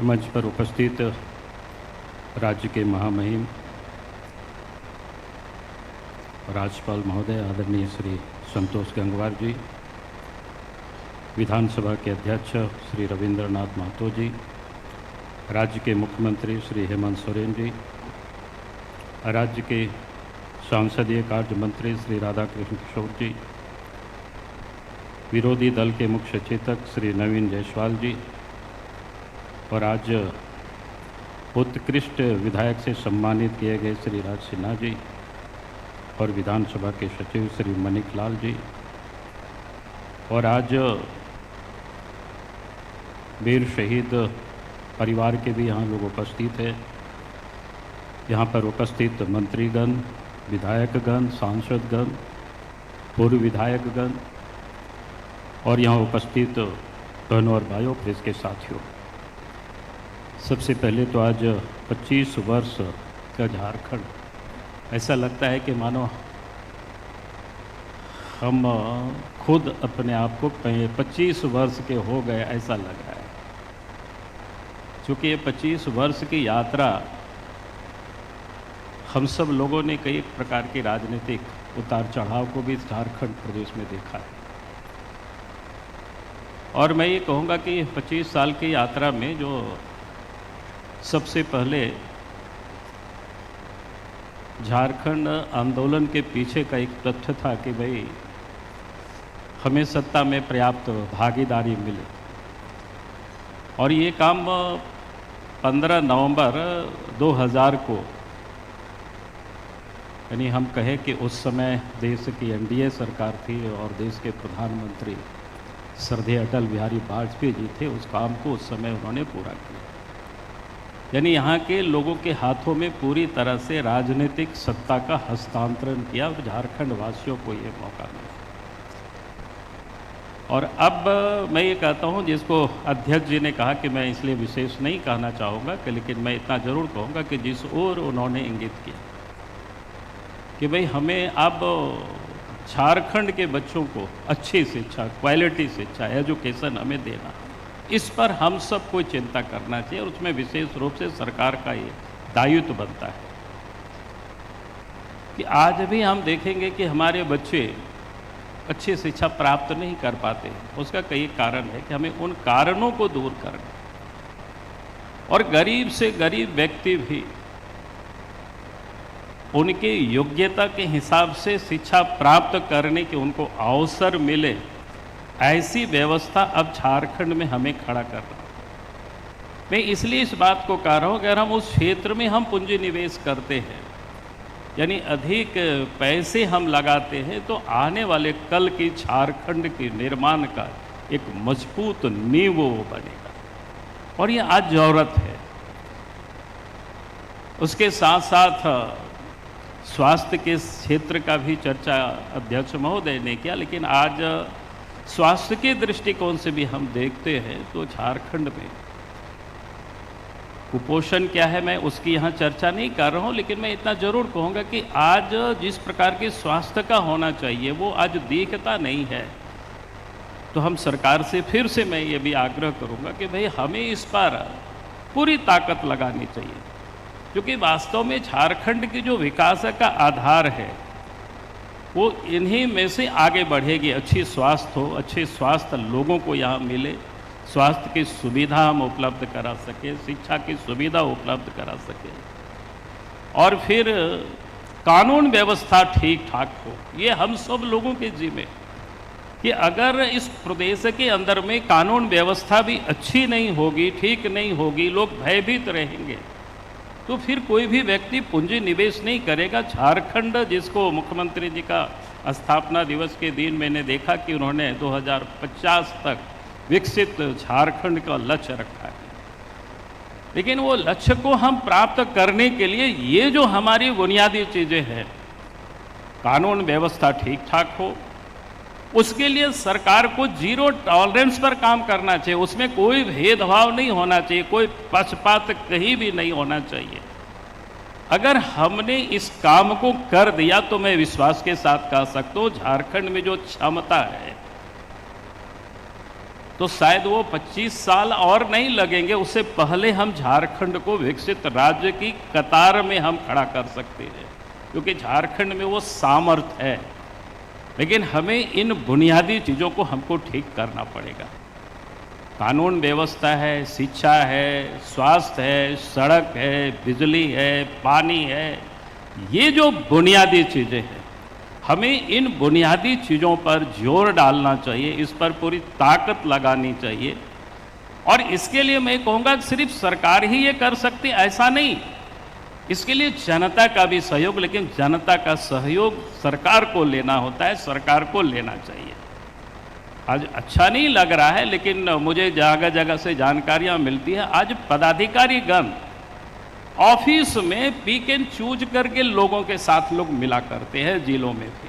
मंच पर उपस्थित राज्य के महामहिम राज्यपाल महोदय आदरणीय श्री संतोष गंगवार जी, विधानसभा के अध्यक्ष श्री रविंद्रनाथ महतो जी, राज्य के मुख्यमंत्री श्री हेमंत सोरेन जी, राज्य के संसदीय कार्य मंत्री श्री राधाकृष्ण किशोर जी, विरोधी दल के मुख्य सचेतक श्री नवीन जायसवाल जी, और आज उत्कृष्ट विधायक से सम्मानित किए गए श्री राज सिन्हा जी और विधानसभा के सचिव श्री मनिक लाल जी, और आज वीर शहीद परिवार के भी यहाँ लोग उपस्थित हैं। यहाँ पर उपस्थित मंत्रीगण, विधायकगण, सांसदगण, पूर्व विधायकगण और यहाँ उपस्थित बहनों और भाइयों, प्रेस के साथियों, सबसे पहले तो आज 25 वर्ष का झारखंड, ऐसा लगता है कि मानो हम खुद अपने आप को 25 वर्ष के हो गए ऐसा लग रहा है। क्योंकि ये 25 वर्ष की यात्रा हम सब लोगों ने कई प्रकार के राजनीतिक उतार चढ़ाव को भी झारखंड प्रदेश में देखा है। और मैं ये कहूँगा कि 25 साल की यात्रा में जो सबसे पहले झारखंड आंदोलन के पीछे का एक तथ्य था कि भाई हमें सत्ता में पर्याप्त भागीदारी मिले, और ये काम 15 नवंबर 2000 को, यानी हम कहें कि उस समय देश की एनडीए सरकार थी और देश के प्रधानमंत्री श्रद्धेय अटल बिहारी वाजपेयी जी थे, उस काम को उस समय उन्होंने पूरा किया। यानी यहाँ के लोगों के हाथों में पूरी तरह से राजनीतिक सत्ता का हस्तांतरण किया और झारखंड वासियों को ये मौका मिला। और अब मैं ये कहता हूँ, जिसको अध्यक्ष जी ने कहा कि मैं इसलिए विशेष नहीं कहना चाहूँगा कि, लेकिन मैं इतना जरूर कहूँगा कि जिस ओर उन्होंने इंगित किया कि भाई हमें अब झारखंड के बच्चों को अच्छी शिक्षा, क्वालिटी शिक्षा, एजुकेशन हमें देना, इस पर हम सब को चिंता करना चाहिए और उसमें विशेष रूप से सरकार का ये दायित्व बनता है कि आज भी हम देखेंगे कि हमारे बच्चे अच्छी शिक्षा प्राप्त नहीं कर पाते हैं। उसका कई कारण है कि हमें उन कारणों को दूर करना, और गरीब से गरीब व्यक्ति भी उनके योग्यता के हिसाब से शिक्षा प्राप्त करने के उनको अवसर मिले, ऐसी व्यवस्था अब झारखंड में हमें खड़ा करना। मैं इसलिए इस बात को कह रहा हूँ, अगर हम उस क्षेत्र में हम पूंजी निवेश करते हैं, यानी अधिक पैसे हम लगाते हैं, तो आने वाले कल की झारखंड के निर्माण का एक मजबूत नींव वो बनेगा, और ये आज जरूरत है। उसके साथ साथ स्वास्थ्य के क्षेत्र का भी चर्चा अध्यक्ष महोदय ने किया, लेकिन आज स्वास्थ्य के दृष्टिकोण से भी हम देखते हैं तो झारखंड में कुपोषण क्या है मैं उसकी यहाँ चर्चा नहीं कर रहा हूँ, लेकिन मैं इतना जरूर कहूँगा कि आज जिस प्रकार के स्वास्थ्य का होना चाहिए वो आज दिखता नहीं है। तो हम सरकार से फिर से मैं ये भी आग्रह करूँगा कि भाई हमें इस पर पूरी ताकत लगानी चाहिए, क्योंकि वास्तव में झारखंड की जो विकास का आधार है वो इन्हीं में से आगे बढ़ेगी। अच्छी स्वास्थ्य हो, अच्छे स्वास्थ्य लोगों को यहाँ मिले, स्वास्थ्य की सुविधा हम उपलब्ध करा सके, शिक्षा की सुविधा उपलब्ध करा सके, और फिर कानून व्यवस्था ठीक ठाक हो। ये हम सब लोगों के जिम्मे कि अगर इस प्रदेश के अंदर में कानून व्यवस्था भी अच्छी नहीं होगी, ठीक नहीं होगी, लोग भयभीत रहेंगे, तो फिर कोई भी व्यक्ति पूंजी निवेश नहीं करेगा। झारखंड जिसको मुख्यमंत्री जी का स्थापना दिवस के दिन मैंने देखा कि उन्होंने 2050 तक विकसित झारखंड का लक्ष्य रखा है, लेकिन वो लक्ष्य को हम प्राप्त करने के लिए ये जो हमारी बुनियादी चीज़ें हैं, कानून व्यवस्था ठीक ठाक हो, उसके लिए सरकार को जीरो टॉलरेंस पर काम करना चाहिए। उसमें कोई भेदभाव नहीं होना चाहिए, कोई पक्षपात कहीं भी नहीं होना चाहिए। अगर हमने इस काम को कर दिया तो मैं विश्वास के साथ कह सकता हूँ झारखंड में जो क्षमता है तो शायद वो 25 साल और नहीं लगेंगे, उससे पहले हम झारखंड को विकसित राज्य की कतार में हम खड़ा कर सकते हैं, क्योंकि झारखंड में वो सामर्थ्य है। लेकिन हमें इन बुनियादी चीज़ों को हमको ठीक करना पड़ेगा। कानून व्यवस्था है, शिक्षा है, स्वास्थ्य है, सड़क है, बिजली है, पानी है, ये जो बुनियादी चीज़ें हैं, हमें इन बुनियादी चीज़ों पर जोर डालना चाहिए, इस पर पूरी ताकत लगानी चाहिए। और इसके लिए मैं कहूँगा सिर्फ सरकार ही ये कर सकती, ऐसा नहीं, इसके लिए जनता का भी सहयोग, लेकिन जनता का सहयोग सरकार को लेना होता है, सरकार को लेना चाहिए। आज अच्छा नहीं लग रहा है, लेकिन मुझे जगह जगह से जानकारियां मिलती है, आज पदाधिकारी गण ऑफिस में पिक एंड चूज करके लोगों के साथ लोग मिला करते हैं, जिलों में भी।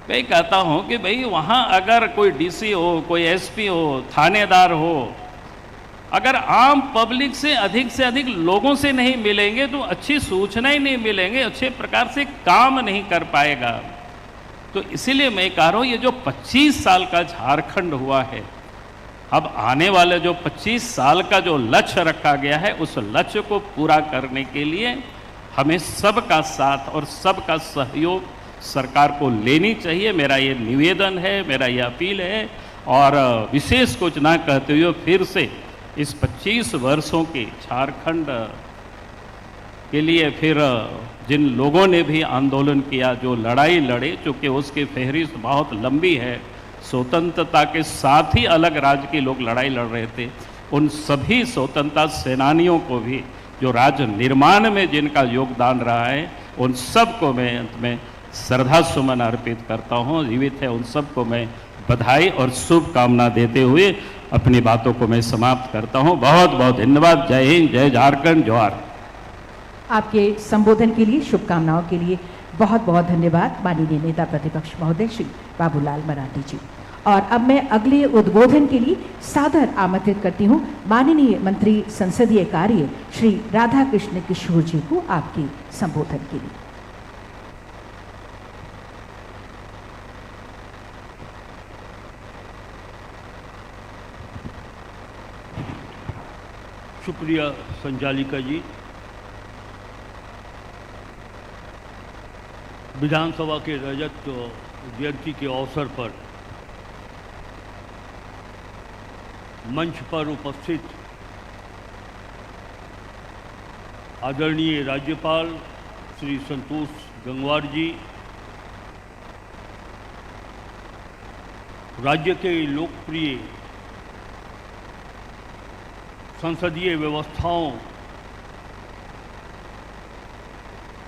मैं कहता हूं कि भाई वहां अगर कोई डीसी हो, कोई एसपी हो, थानेदार हो, अगर आम पब्लिक से अधिक लोगों से नहीं मिलेंगे तो अच्छी सूचनाएं नहीं मिलेंगे, अच्छे प्रकार से काम नहीं कर पाएगा। तो इसीलिए मैं कह रहा हूँ ये जो 25 साल का झारखंड हुआ है, अब आने वाले जो 25 साल का जो लक्ष्य रखा गया है, उस लक्ष्य को पूरा करने के लिए हमें सबका साथ और सबका सहयोग सरकार को लेनी चाहिए। मेरा ये निवेदन है, मेरा ये अपील है। और विशेष कुछ ना कहते हुए फिर से इस 25 वर्षों के झारखंड के लिए फिर जिन लोगों ने भी आंदोलन किया, जो लड़ाई लड़े, चूँकि उसकी फहरिस्त बहुत लंबी है, स्वतंत्रता के साथ ही अलग राज्य के लोग लड़ाई लड़ रहे थे, उन सभी स्वतंत्रता सेनानियों को भी जो राज्य निर्माण में जिनका योगदान रहा है, उन सब को मैं अंत में श्रद्धा सुमन अर्पित करता हूँ। जीवित है उन सबको मैं बधाई और शुभकामना देते हुए अपनी बातों को मैं समाप्त करता हूँ। बहुत बहुत धन्यवाद। जय हिंद, जय झारखंड, जोहार। आपके संबोधन के लिए, शुभकामनाओं के लिए बहुत बहुत धन्यवाद माननीय नेता प्रतिपक्ष महोदय श्री बाबूलाल मरांडी जी। और अब मैं अगले उद्बोधन के लिए सादर आमंत्रित करती हूँ माननीय मंत्री संसदीय कार्य श्री राधा कृष्ण किशोर जी को आपके संबोधन के लिए। शुक्रिया संचालिका जी। विधानसभा के रजत जयंती के अवसर पर मंच पर उपस्थित आदरणीय राज्यपाल श्री संतोष गंगवार जी, राज्य के लोकप्रिय संसदीय व्यवस्थाओं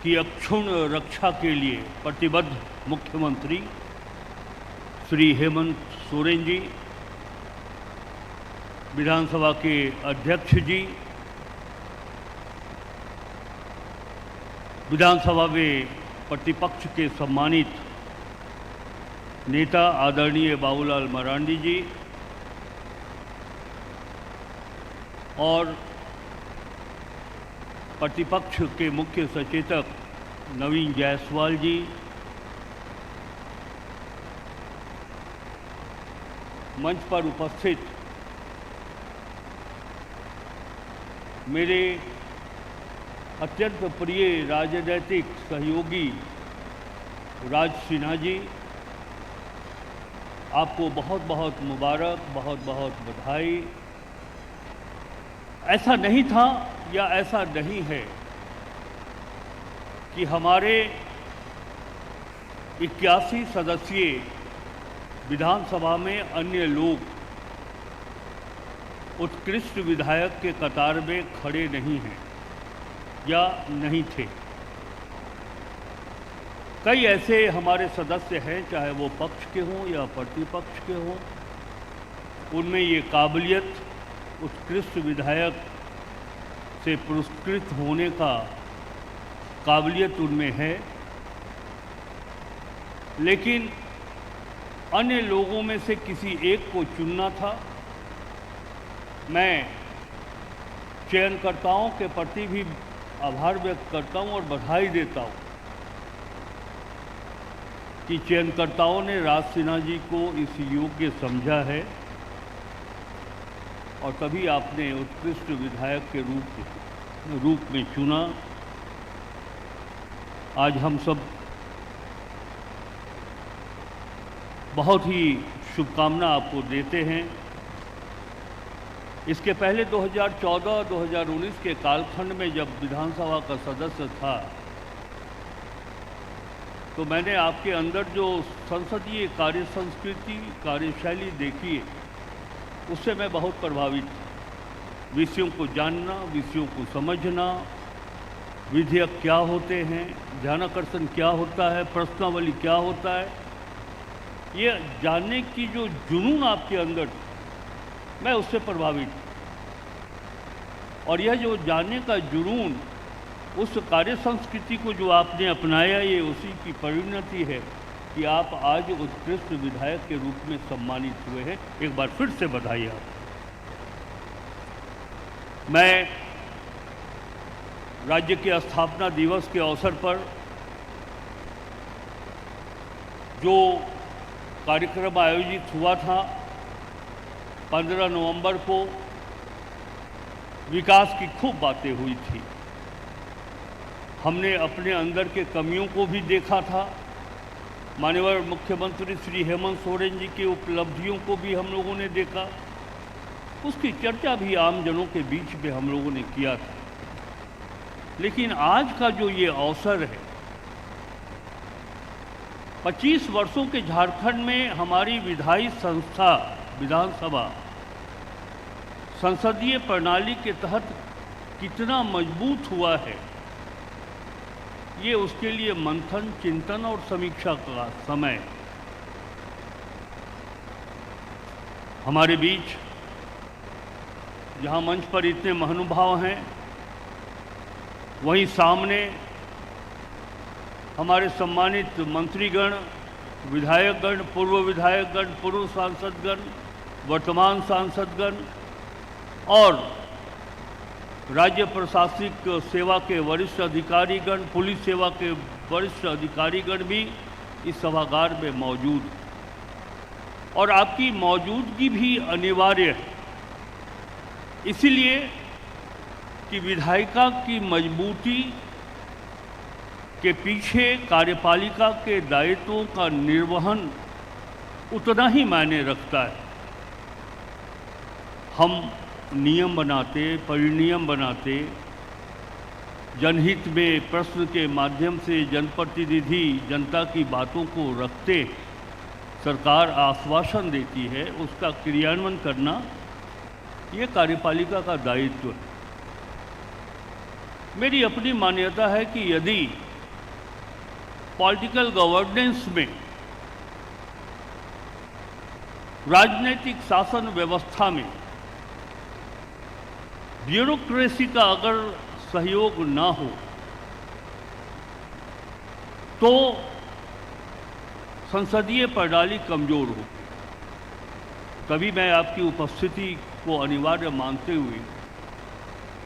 की अक्षुण्ण रक्षा के लिए प्रतिबद्ध मुख्यमंत्री श्री हेमंत सोरेन जी, विधानसभा के अध्यक्ष जी, विधानसभा में प्रतिपक्ष के सम्मानित नेता आदरणीय बाबूलाल मरांडी जी और प्रतिपक्ष के मुख्य सचेतक नवीन जायसवाल जी, मंच पर उपस्थित मेरे अत्यंत प्रिय राजनीतिक सहयोगी राज सिन्हा जी, आपको बहुत बहुत मुबारक, बहुत बहुत बधाई। ऐसा नहीं था या ऐसा नहीं है कि हमारे 81 सदस्यीय विधानसभा में अन्य लोग उत्कृष्ट विधायक के कतार में खड़े नहीं हैं या नहीं थे। कई ऐसे हमारे सदस्य हैं, चाहे वो पक्ष के हों या प्रतिपक्ष के हों, उनमें ये काबिलियत उत्कृष्ट विधायक से पुरस्कृत होने का काबिलियत उनमें है, लेकिन अन्य लोगों में से किसी एक को चुनना था। मैं चयनकर्ताओं के प्रति भी आभार व्यक्त करता हूं और बधाई देता हूं कि चयनकर्ताओं ने राज सिन्हा जी को इस योग्य समझा है और तभी आपने उत्कृष्ट विधायक के रूप में चुना। आज हम सब बहुत ही शुभकामना आपको देते हैं। इसके पहले 2014-2019 के कालखंड में जब विधानसभा का सदस्य था तो मैंने आपके अंदर जो संसदीय कार्य संस्कृति, कार्यशैली देखी है, उससे मैं बहुत प्रभावित था। विषयों को जानना, विषयों को समझना, विधेयक क्या होते हैं, ध्यानाकर्षण क्या होता है, प्रश्नावली क्या होता है, ये जानने की जो जुनून आपके अंदर, मैं उससे प्रभावित। और यह जो जानने का जुनून, उस कार्य संस्कृति को जो आपने अपनाया, ये उसी की परिणति है कि आप आज उत्कृष्ट विधायक के रूप में सम्मानित हुए हैं। एक बार फिर से बधाई आप। मैं राज्य के स्थापना दिवस के अवसर पर जो कार्यक्रम आयोजित हुआ था 15 नवंबर को, विकास की खूब बातें हुई थी। हमने अपने अंदर के कमियों को भी देखा था। माननीय मुख्यमंत्री श्री हेमंत सोरेन जी की उपलब्धियों को भी हम लोगों ने देखा। उसकी चर्चा भी आमजनों के बीच में हम लोगों ने किया था। लेकिन आज का जो ये अवसर है, 25 वर्षों के झारखंड में हमारी विधायी संस्था विधानसभा संसदीय प्रणाली के तहत कितना मजबूत हुआ है, ये उसके लिए मंथन, चिंतन और समीक्षा का समय। हमारे बीच जहां मंच पर इतने महानुभाव हैं, वहीं सामने हमारे सम्मानित मंत्रीगण, विधायकगण, पूर्व विधायकगण, पूर्व सांसदगण, वर्तमान सांसदगण और राज्य प्रशासनिक सेवा के वरिष्ठ अधिकारीगण, पुलिस सेवा के वरिष्ठ अधिकारीगण भी इस सभागार में मौजूद, और आपकी मौजूदगी भी अनिवार्य है, इसलिए कि विधायिका की मजबूती के पीछे कार्यपालिका के दायित्वों का निर्वहन उतना ही मायने रखता है। हम नियम बनाते, परिनियम बनाते, जनहित में प्रश्न के माध्यम से जनप्रतिनिधि जनता की बातों को रखते, सरकार आश्वासन देती है, उसका क्रियान्वयन करना ये कार्यपालिका का दायित्व है। मेरी अपनी मान्यता है कि यदि पॉलिटिकल गवर्नेंस में, राजनीतिक शासन व्यवस्था में ब्यूरोक्रेसी का अगर सहयोग ना हो तो संसदीय प्रणाली कमजोर हो। तभी मैं आपकी उपस्थिति को अनिवार्य मानते हुए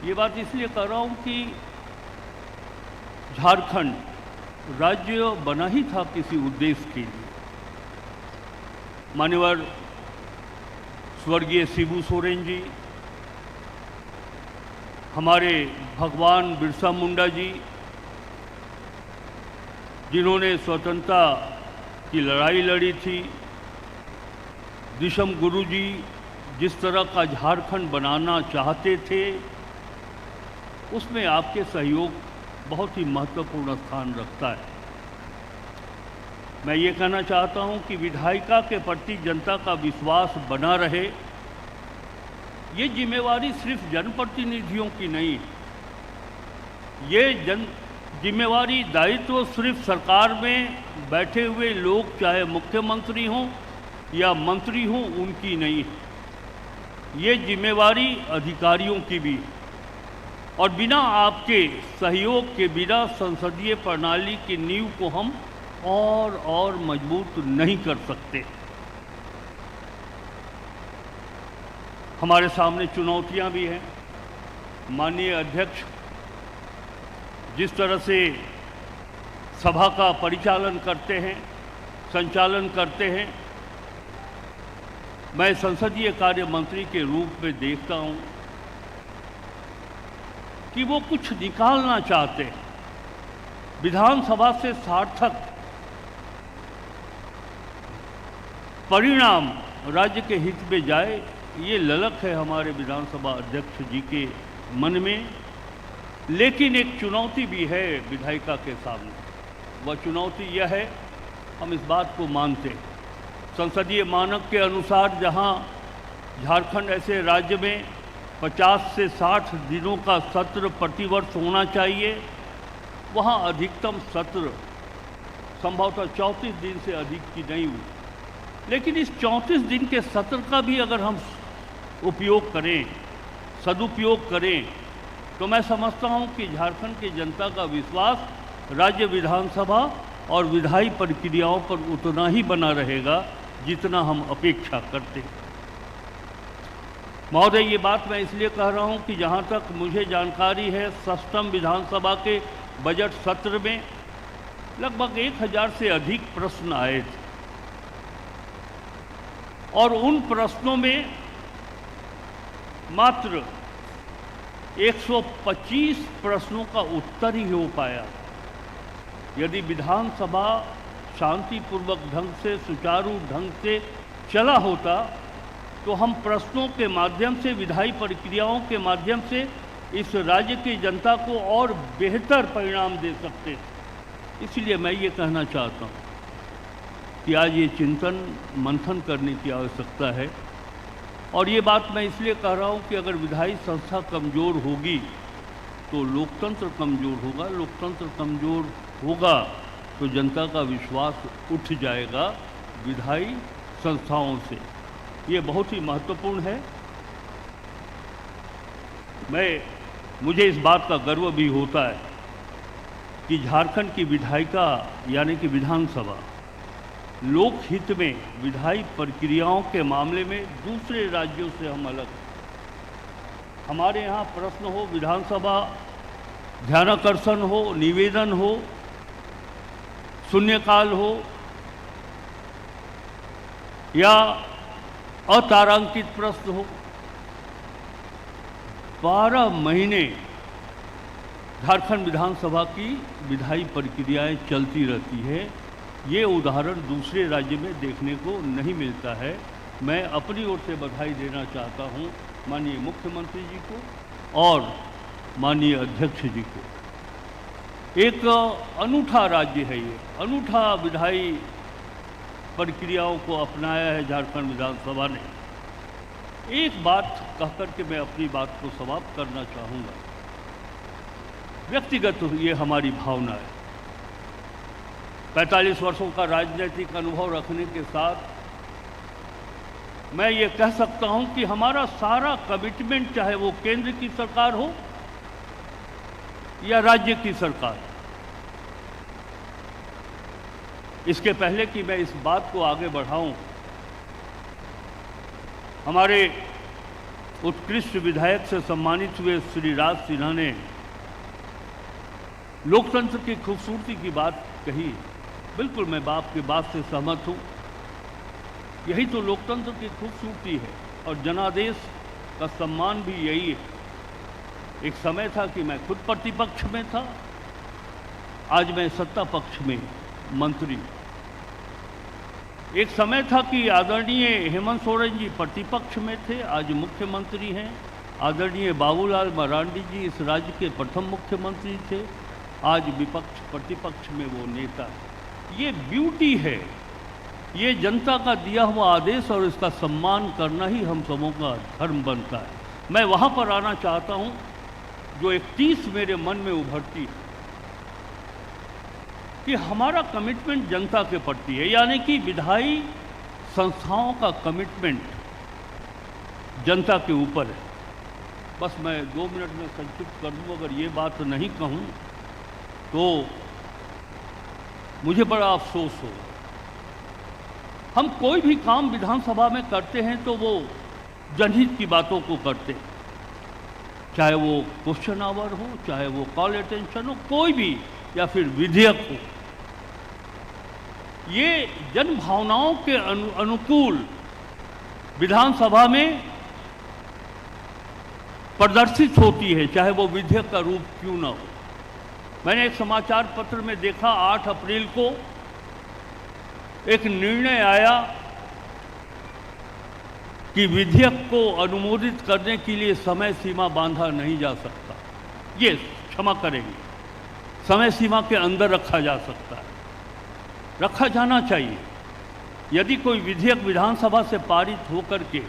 ये बात इसलिए कर रहा हूं कि झारखंड राज्य बना ही था किसी उद्देश्य के लिए। मान्यवर स्वर्गीय शिबू सोरेन जी, हमारे भगवान बिरसा मुंडा जी, जिन्होंने स्वतंत्रता की लड़ाई लड़ी थी, दिशम गुरु जी जिस तरह का झारखंड बनाना चाहते थे, उसमें आपके सहयोग बहुत ही महत्वपूर्ण स्थान रखता है। मैं ये कहना चाहता हूं कि विधायिका के प्रति जनता का विश्वास बना रहे, ये जिम्मेवारी सिर्फ जनप्रतिनिधियों की नहीं, ये जिम्मेवारी दायित्व सिर्फ सरकार में बैठे हुए लोग, चाहे मुख्यमंत्री हों या मंत्री हों, उनकी नहीं है। ये जिम्मेवारी अधिकारियों की भी, और बिना आपके सहयोग के, बिना संसदीय प्रणाली की नींव को हम और मजबूत नहीं कर सकते। हमारे सामने चुनौतियां भी हैं। माननीय अध्यक्ष जिस तरह से सभा का परिचालन करते हैं, संचालन करते हैं, मैं संसदीय कार्य मंत्री के रूप में देखता हूं कि वो कुछ निकालना चाहते हैं, विधानसभा से सार्थक परिणाम राज्य के हित में जाए, ये ललक है हमारे विधानसभा अध्यक्ष जी के मन में। लेकिन एक चुनौती भी है विधायिका के सामने। वह चुनौती यह है, हम इस बात को मानते हैं, संसदीय मानक के अनुसार जहां झारखंड ऐसे राज्य में 50 से 60 दिनों का सत्र प्रतिवर्ष होना चाहिए, वहां अधिकतम सत्र संभवतः 34 दिन से अधिक की नहीं हुई। लेकिन इस 34 दिन के सत्र का भी अगर हम उपयोग करें, सदुपयोग करें, तो मैं समझता हूं कि झारखंड की जनता का विश्वास राज्य विधानसभा और विधायी प्रक्रियाओं पर उतना ही बना रहेगा जितना हम अपेक्षा करते हैं। महोदय, ये बात मैं इसलिए कह रहा हूं कि जहां तक मुझे जानकारी है, षष्ठम विधानसभा के बजट सत्र में लगभग 1000 से अधिक प्रश्न आए थे, और उन प्रश्नों में मात्र 125 प्रश्नों का उत्तर ही हो पाया। यदि विधानसभा शांतिपूर्वक ढंग से, सुचारू ढंग से चला होता, तो हम प्रश्नों के माध्यम से, विधायी प्रक्रियाओं के माध्यम से इस राज्य की जनता को और बेहतर परिणाम दे सकते। इसलिए मैं ये कहना चाहता हूँ कि आज ये चिंतन मंथन करने की आवश्यकता है। और ये बात मैं इसलिए कह रहा हूँ कि अगर विधायी संस्था कमज़ोर होगी तो लोकतंत्र कमज़ोर होगा, लोकतंत्र कमज़ोर होगा तो जनता का विश्वास उठ जाएगा विधायी संस्थाओं से। ये बहुत ही महत्वपूर्ण है। मुझे इस बात का गर्व भी होता है कि झारखंड की विधायिका यानी कि विधानसभा लोकहित में, विधायी प्रक्रियाओं के मामले में दूसरे राज्यों से हम अलग हैं। हमारे यहाँ प्रश्न हो, विधानसभा ध्यानाकर्षण हो, निवेदन हो, शून्यकाल हो या अतारांकित प्रश्न हो, 12 महीने झारखंड विधानसभा की विधायी प्रक्रियाएं चलती रहती है। ये उदाहरण दूसरे राज्य में देखने को नहीं मिलता है। मैं अपनी ओर से बधाई देना चाहता हूं माननीय मुख्यमंत्री जी को और माननीय अध्यक्ष जी को। एक अनूठा राज्य है ये, अनूठा विधायी प्रक्रियाओं को अपनाया है झारखंड विधानसभा ने। एक बात कहकर के मैं अपनी बात को समाप्त करना चाहूँगा। व्यक्तिगत ये हमारी भावना है। 45 वर्षों का राजनीतिक अनुभव रखने के साथ मैं ये कह सकता हूं कि हमारा सारा कमिटमेंट, चाहे वो केंद्र की सरकार हो या राज्य की सरकार, इसके पहले कि मैं इस बात को आगे बढ़ाऊं, हमारे उत्कृष्ट विधायक से सम्मानित हुए श्री राज सिन्हा ने लोकतंत्र की खूबसूरती की बात कही, बिल्कुल मैं बाप की बात से सहमत हूँ। यही तो लोकतंत्र की खूबसूरती है और जनादेश का सम्मान भी यही है। एक समय था कि मैं खुद प्रतिपक्ष में था, आज मैं सत्ता पक्ष में मंत्री। एक समय था कि आदरणीय हेमंत सोरेन जी प्रतिपक्ष में थे, आज मुख्यमंत्री हैं। आदरणीय बाबूलाल मरांडी जी इस राज्य के प्रथम मुख्यमंत्री थे, आज विपक्ष प्रतिपक्ष में वो नेता है। ये ब्यूटी है, ये जनता का दिया हुआ आदेश और इसका सम्मान करना ही हम सबों का धर्म बनता है। मैं वहाँ पर आना चाहता हूँ जो एक चीज़ मेरे मन में उभरती है कि हमारा कमिटमेंट जनता के प्रति है, यानी कि विधायी संस्थाओं का कमिटमेंट जनता के ऊपर है। बस मैं 2 मिनट में संक्षिप्त कर दूँ, अगर ये बात नहीं कहूँ तो मुझे बड़ा अफसोस होगा। हम कोई भी काम विधानसभा में करते हैं तो वो जनहित की बातों को करते हैं, चाहे वो क्वेश्चन आवर हो, चाहे वो कॉल अटेंशन हो, कोई भी, या फिर विधेयक हो। ये जन भावनाओं के अनुकूल विधानसभा में प्रदर्शित होती है, चाहे वो विधेयक का रूप क्यों ना हो। मैंने एक समाचार पत्र में देखा 8 अप्रैल को एक निर्णय आया कि विधेयक को अनुमोदित करने के लिए समय सीमा बांधा नहीं जा सकता। ये क्षमा करेंगे, समय सीमा के अंदर रखा जा सकता है, रखा जाना चाहिए। यदि कोई विधेयक विधानसभा से पारित होकर के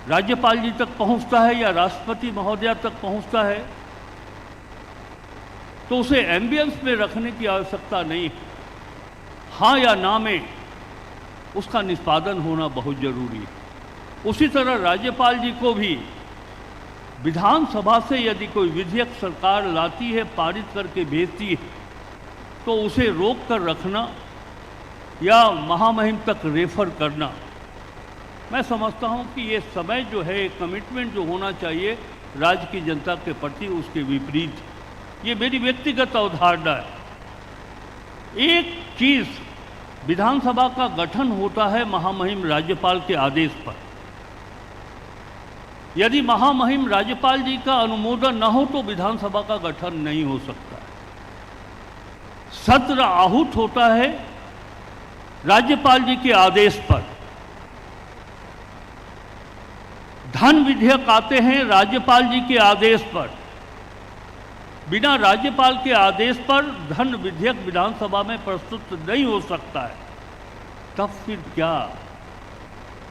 राज्यपाल जी तक पहुंचता है या राष्ट्रपति महोदया तक पहुंचता है तो उसे एम्बियंस में रखने की आवश्यकता नहीं है। हाँ या ना में उसका निष्पादन होना बहुत जरूरी है। उसी तरह राज्यपाल जी को भी विधानसभा से यदि कोई विधेयक सरकार लाती है, पारित करके भेजती है, तो उसे रोक कर रखना या महामहिम तक रेफर करना, मैं समझता हूं कि ये समय जो है, कमिटमेंट जो होना चाहिए राज्य की जनता के प्रति, उसके विपरीत। ये मेरी व्यक्तिगत अवधारणा है। एक चीज, विधानसभा का गठन होता है महामहिम राज्यपाल के आदेश पर। यदि महामहिम राज्यपाल जी का अनुमोदन न हो तो विधानसभा का गठन नहीं हो सकता। सत्र आहूत होता है राज्यपाल जी के आदेश पर। धन विधेयक आते हैं राज्यपाल जी के आदेश पर। बिना राज्यपाल के आदेश पर धन विधेयक विधानसभा में प्रस्तुत नहीं हो सकता है। तब फिर क्या,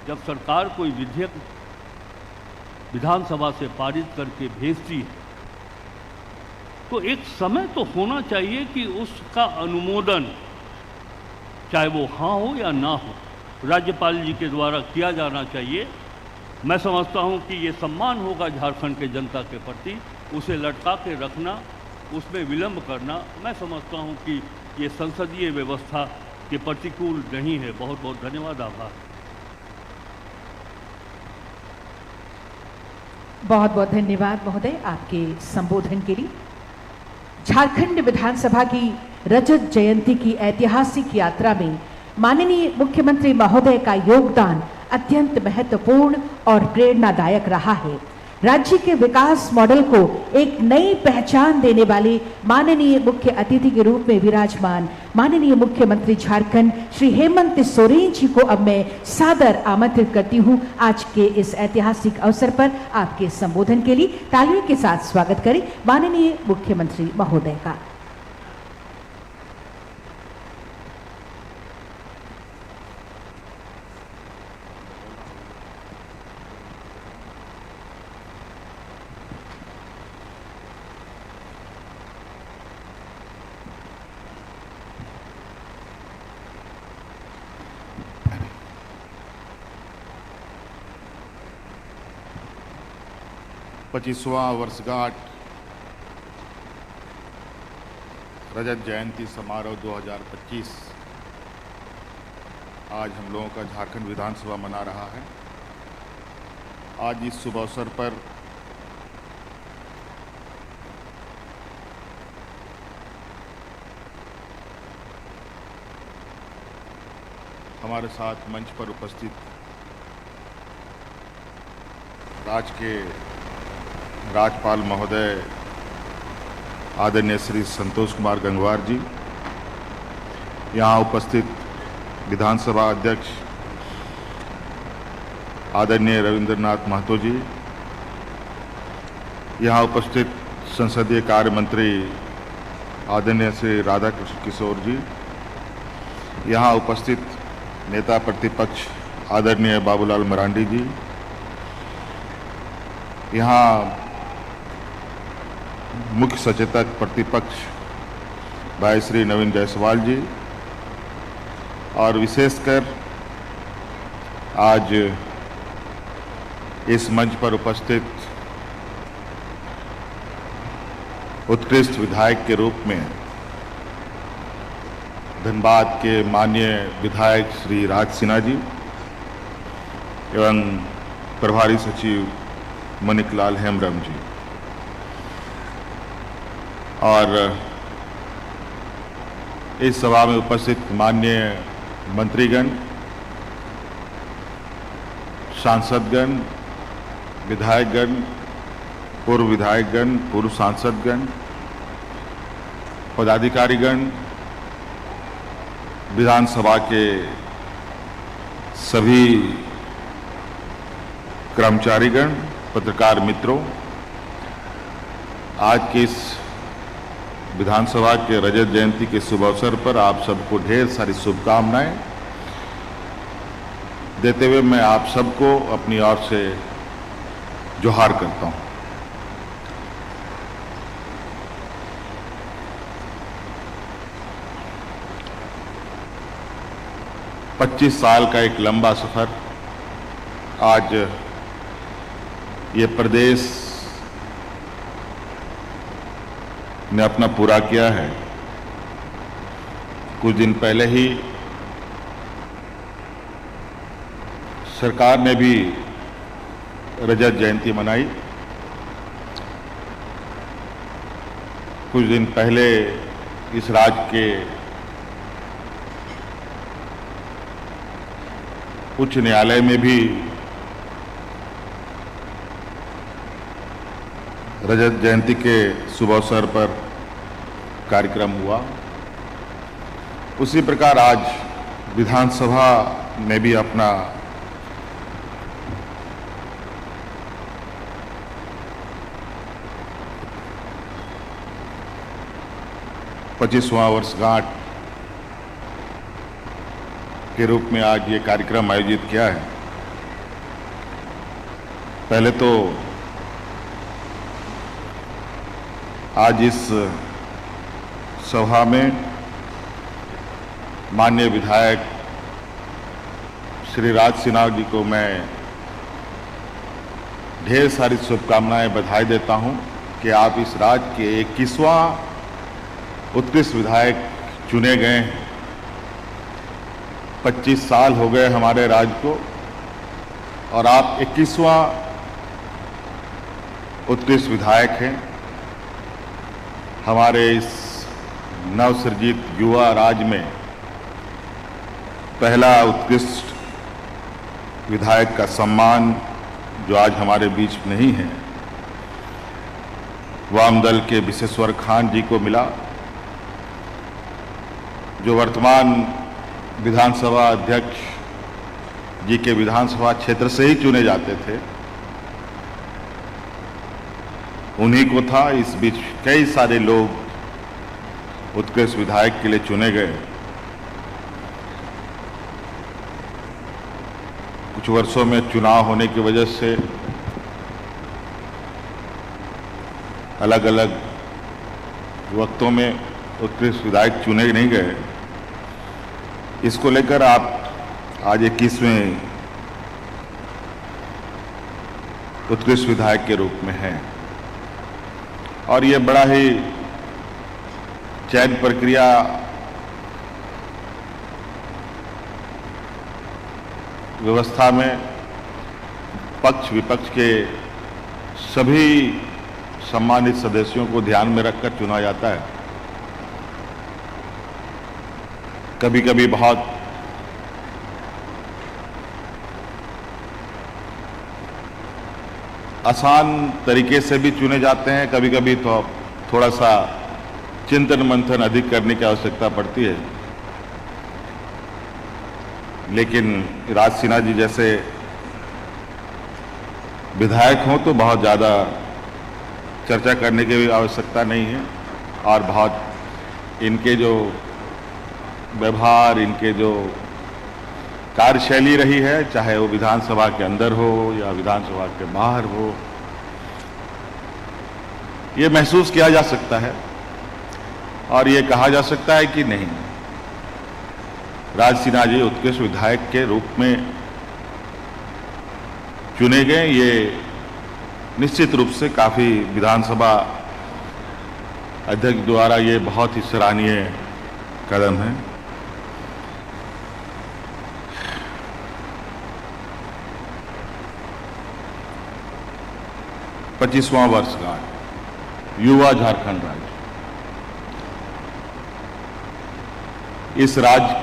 जब सरकार कोई विधेयक विधानसभा से पारित करके भेजती है तो एक समय तो होना चाहिए कि उसका अनुमोदन, चाहे वो हाँ हो या ना हो, राज्यपाल जी के द्वारा किया जाना चाहिए। मैं समझता हूँ कि ये सम्मान होगा झारखंड के जनता के प्रति। उसे लटका के रखना, उसमें विलंब करना, मैं समझता हूँ कि ये संसदीय व्यवस्था के प्रतिकूल नहीं है। बहुत बहुत धन्यवाद, आभार। बहुत बहुत धन्यवाद महोदय आपके संबोधन के लिए। झारखंड विधानसभा की रजत जयंती की ऐतिहासिक यात्रा में माननीय मुख्यमंत्री महोदय का योगदान अत्यंत महत्वपूर्ण और प्रेरणादायक रहा है। राज्य के विकास मॉडल को एक नई पहचान देने वाले माननीय मुख्य अतिथि के रूप में विराजमान माननीय मुख्यमंत्री झारखंड श्री हेमंत सोरेन जी को अब मैं सादर आमंत्रित करती हूं आज के इस ऐतिहासिक अवसर पर आपके संबोधन के लिए। तालियों के साथ स्वागत करें माननीय मुख्यमंत्री महोदय का। पच्चीसवां वर्षगांठ रजत जयंती समारोह 2025 आज हम लोगों का झारखंड विधानसभा मना रहा है। आज इस शुभ अवसर पर हमारे साथ मंच पर उपस्थित राज्य के राज्यपाल महोदय आदरणीय श्री संतोष कुमार गंगवार जी, यहाँ उपस्थित विधानसभा अध्यक्ष आदरणीय रविंद्रनाथ महतो जी, यहाँ उपस्थित संसदीय कार्य मंत्री आदरणीय श्री राधाकृष्ण किशोर जी, यहाँ उपस्थित नेता प्रतिपक्ष आदरणीय बाबूलाल मरांडी जी, यहाँ मुख्य सचेतक प्रतिपक्ष भाई श्री नवीन जायसवाल जी, और विशेषकर आज इस मंच पर उपस्थित उत्कृष्ट विधायक के रूप में धनबाद के माननीय विधायक श्री राज सिन्हा जी एवं प्रभारी सचिव मणिकलाल हेम्ब्रम जी, और इस सभा में उपस्थित माननीय मंत्रीगण, सांसदगण, विधायकगण, पूर्व विधायकगण, पूर्व सांसदगण, पदाधिकारीगण, विधानसभा के सभी कर्मचारीगण, पत्रकार मित्रों, आज के इस विधानसभा के रजत जयंती के शुभ अवसर पर आप सबको ढेर सारी शुभकामनाएं देते हुए मैं आप सबको अपनी ओर से जोहार करता हूं। पच्चीस साल का एक लंबा सफर आज ये प्रदेश ने अपना पूरा किया है। कुछ दिन पहले ही सरकार ने भी रजत जयंती मनाई। कुछ दिन पहले इस राज्य के उच्च न्यायालय में भी रजत जयंती के शुभ अवसर पर कार्यक्रम हुआ। उसी प्रकार आज विधानसभा ने भी अपना पच्चीसवां वर्षगांठ के रूप में आज ये कार्यक्रम आयोजित किया है। पहले तो आज इस सभा में माननीय विधायक श्री राज सिन्हा जी को मैं ढेर सारी शुभकामनाएं, बधाई देता हूं कि आप इस राज्य के 21वां उत्कृष्ट विधायक चुने गए हैं। 25 साल हो गए हमारे राज्य को और आप 21वां उत्कृष्ट विधायक हैं। हमारे इस नवसृजित युवा राज्य में पहला उत्कृष्ट विधायक का सम्मान जो आज हमारे बीच नहीं है, वाम दल के विशेश्वर खान जी को मिला, जो वर्तमान विधानसभा अध्यक्ष जी के विधानसभा क्षेत्र से ही चुने जाते थे। उन्हीं को था। इस बीच कई सारे लोग उत्कृष्ट विधायक के लिए चुने गए। कुछ वर्षों में चुनाव होने की वजह से अलग अलग वक्तों में उत्कृष्ट विधायक चुने नहीं गए। इसको लेकर आप आज 21वें उत्कृष्ट विधायक के रूप में हैं और ये बड़ा ही चयन प्रक्रिया व्यवस्था में पक्ष विपक्ष के सभी सम्मानित सदस्यों को ध्यान में रखकर चुना जाता है। कभी कभी बहुत आसान तरीके से भी चुने जाते हैं, कभी कभी तो थोड़ा सा चिंतन मंथन अधिक करने की आवश्यकता पड़ती है। लेकिन राज सिन्हा जी जैसे विधायक हों तो बहुत ज़्यादा चर्चा करने की भी आवश्यकता नहीं है, और बहुत इनके जो व्यवहार, इनके जो कार्यशैली रही है, चाहे वो विधानसभा के अंदर हो या विधानसभा के बाहर हो, ये महसूस किया जा सकता है और ये कहा जा सकता है कि नहीं, राज सिन्हा जी उत्कृष्ट विधायक के रूप में चुने गए। ये निश्चित रूप से काफी विधानसभा अध्यक्ष द्वारा ये बहुत ही सराहनीय कदम है। पच्चीसवां वर्षगांठ युवा झारखंड राज्य, इस राज्य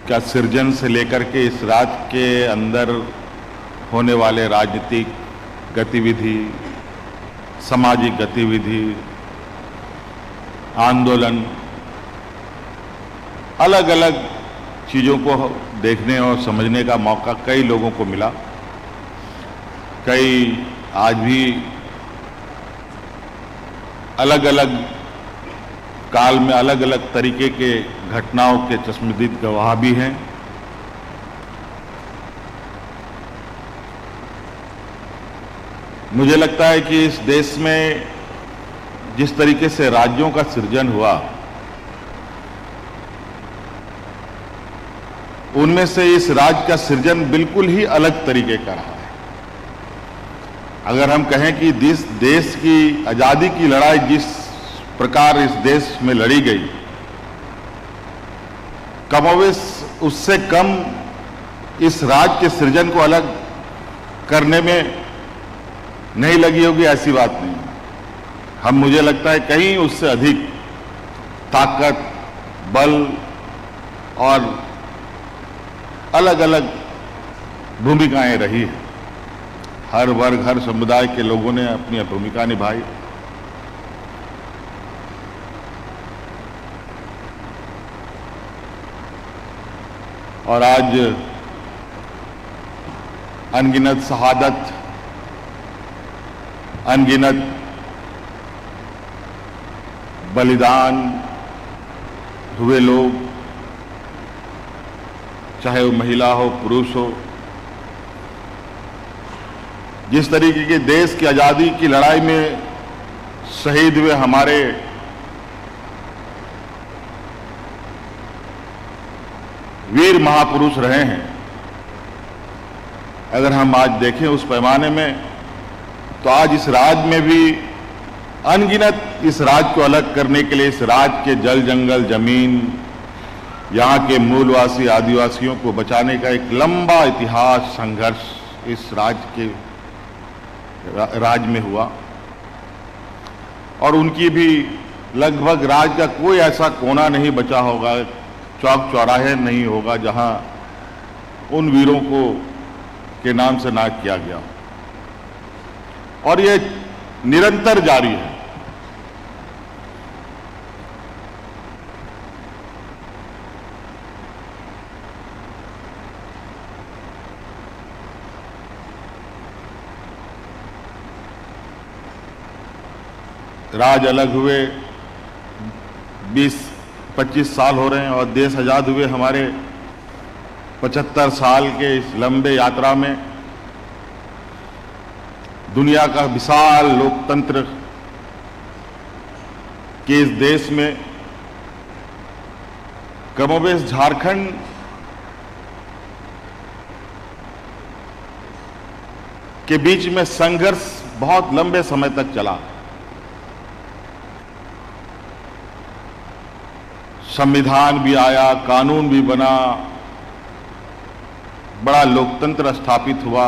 का सृजन से लेकर के इस राज्य के अंदर होने वाले राजनीतिक गतिविधि, सामाजिक गतिविधि, आंदोलन, अलग अलग चीज़ों को देखने और समझने का मौका कई लोगों को मिला। कई आज भी अलग अलग काल में अलग अलग तरीके के घटनाओं के चश्मदीद गवाह भी हैं। मुझे लगता है कि इस देश में जिस तरीके से राज्यों का सृजन हुआ, उनमें से इस राज्य का सृजन बिल्कुल ही अलग तरीके का रहा है। अगर हम कहें कि जिस देश की आजादी की लड़ाई जिस प्रकार इस देश में लड़ी गई, कमोवेश उससे कम इस राज्य के सृजन को अलग करने में नहीं लगी होगी, ऐसी बात नहीं। हम, मुझे लगता है, कहीं उससे अधिक ताकत, बल और अलग अलग भूमिकाएं रही है। हर वर्ग, हर समुदाय के लोगों ने अपनी भूमिका निभाई। और आज अनगिनत शहादत, अनगिनत बलिदान हुए लोग, चाहे वो महिला हो, पुरुष हो, जिस तरीके के देश की आजादी की लड़ाई में शहीद हुए हमारे वीर महापुरुष रहे हैं, अगर हम आज देखें उस पैमाने में, तो आज इस राज्य में भी अनगिनत इस राज्य को अलग करने के लिए, इस राज्य के जल जंगल जमीन, यहाँ के मूलवासी आदिवासियों को बचाने का एक लंबा इतिहास, संघर्ष इस राज्य के राज्य में हुआ। और उनकी भी लगभग राज्य का कोई ऐसा कोना नहीं बचा होगा, चौक चौराहे नहीं होगा जहां उन वीरों को के नाम से नाम किया गया। और ये निरंतर जारी है। राज अलग हुए 20-25 साल हो रहे हैं और देश आजाद हुए हमारे 75 साल के इस लंबे यात्रा में दुनिया का विशाल लोकतंत्र के इस देश में कमोबेश झारखंड के बीच में संघर्ष बहुत लंबे समय तक चला। संविधान भी आया, कानून भी बना, बड़ा लोकतंत्र स्थापित हुआ।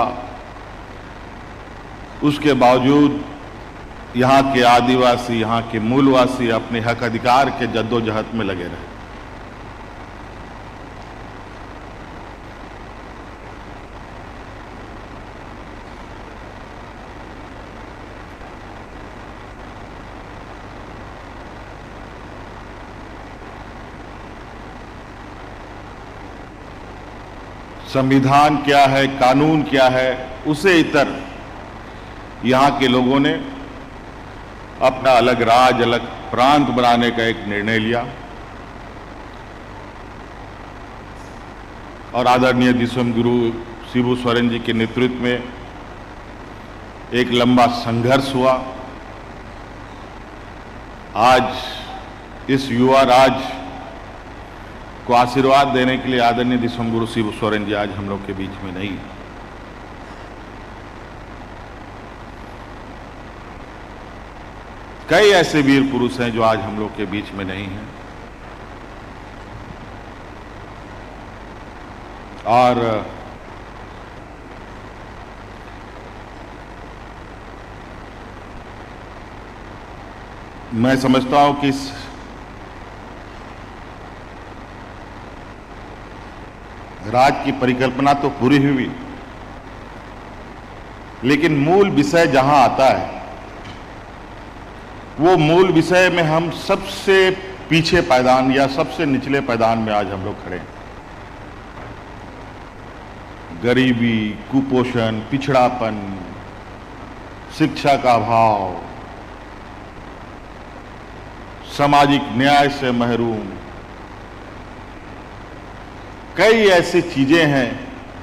उसके बावजूद यहाँ के आदिवासी, यहाँ के मूलवासी अपने हक अधिकार के जद्दोजहद में लगे रहे। संविधान क्या है, कानून क्या है, उसे इतर यहाँ के लोगों ने अपना अलग राज्य, अलग प्रांत बनाने का एक निर्णय लिया और आदरणीय दिसम गुरु शिबू सोरेन जी के नेतृत्व में एक लंबा संघर्ष हुआ। आज इस युवा राज्य को आशीर्वाद देने के लिए आदरणीय दिसम गुरु शिबू सोरेन जी आज हम लोग के बीच में नहीं है। कई ऐसे वीर पुरुष हैं जो आज हम लोग के बीच में नहीं हैं और मैं समझता हूं कि इस राज्य की परिकल्पना तो पूरी हुई, लेकिन मूल विषय जहां आता है वो मूल विषय में हम सबसे पीछे पायदान या सबसे निचले पायदान में आज हम लोग खड़े हैं। गरीबी, कुपोषण, पिछड़ापन, शिक्षा का अभाव, सामाजिक न्याय से महरूम, कई ऐसी चीजें हैं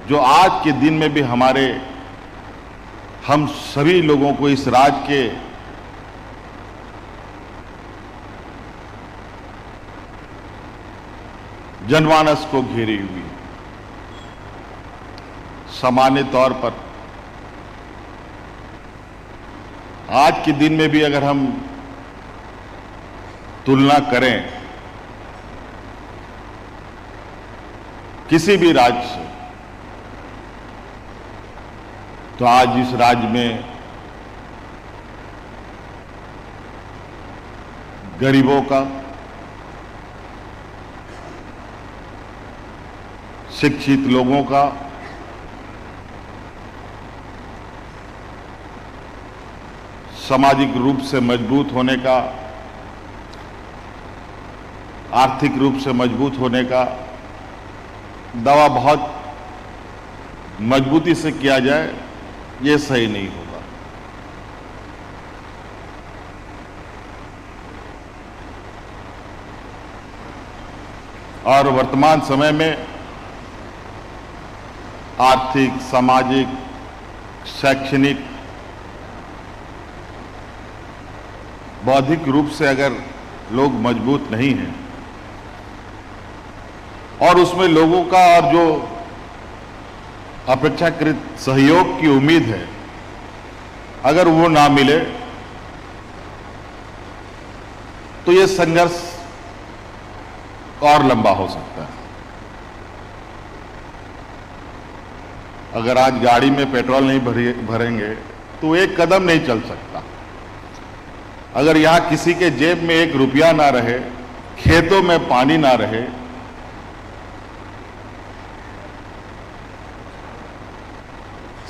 जो आज के दिन में भी हम सभी लोगों को इस राज्य के जनमानस को घेरी हुई। सामान्य तौर पर आज के दिन में भी अगर हम तुलना करें किसी भी राज्य से, तो आज इस राज्य में गरीबों का, शिक्षित लोगों का, सामाजिक रूप से मजबूत होने का, आर्थिक रूप से मजबूत होने का दावा बहुत मजबूती से किया जाए, ये सही नहीं होगा। और वर्तमान समय में आर्थिक, सामाजिक, शैक्षणिक, बौद्धिक रूप से अगर लोग मजबूत नहीं हैं और उसमें लोगों का और जो अपेक्षाकृत सहयोग की उम्मीद है अगर वो ना मिले तो ये संघर्ष और लंबा हो सकता है। अगर आज गाड़ी में पेट्रोल नहीं भरेंगे तो एक कदम नहीं चल सकता। अगर यहां किसी के जेब में एक रुपया ना रहे, खेतों में पानी ना रहे,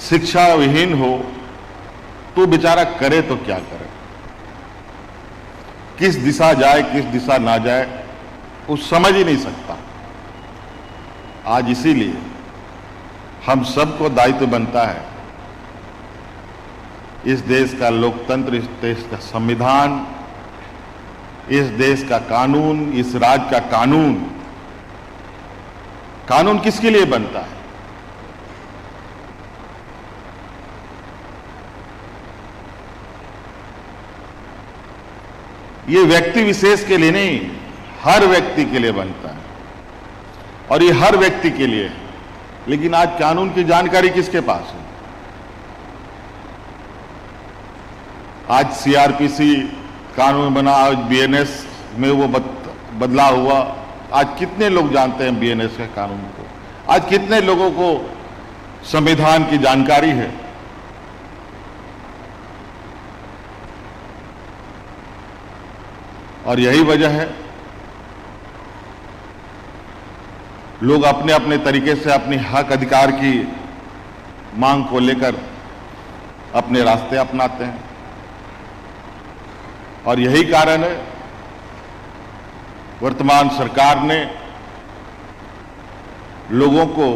शिक्षा विहीन हो, तो बेचारा करे तो क्या करे, किस दिशा जाए किस दिशा ना जाए वो समझ ही नहीं सकता। आज इसीलिए हम सबको दायित्व बनता है इस देश का लोकतंत्र, इस देश का संविधान, इस देश का कानून, इस राज्य का कानून, कानून किसके लिए बनता है? ये व्यक्ति विशेष के लिए नहीं, हर व्यक्ति के लिए बनता है और ये हर व्यक्ति के लिए है। लेकिन आज कानून की जानकारी किसके पास है? आज सीआरपीसी कानून बना, आज बीएनएस में वो बदलाव हुआ। आज कितने लोग जानते हैं बीएनएस के कानून को? आज कितने लोगों को संविधान की जानकारी है? और यही वजह है लोग अपने अपने तरीके से अपनी हक अधिकार की मांग को लेकर अपने रास्ते अपनाते हैं। और यही कारण है वर्तमान सरकार ने लोगों को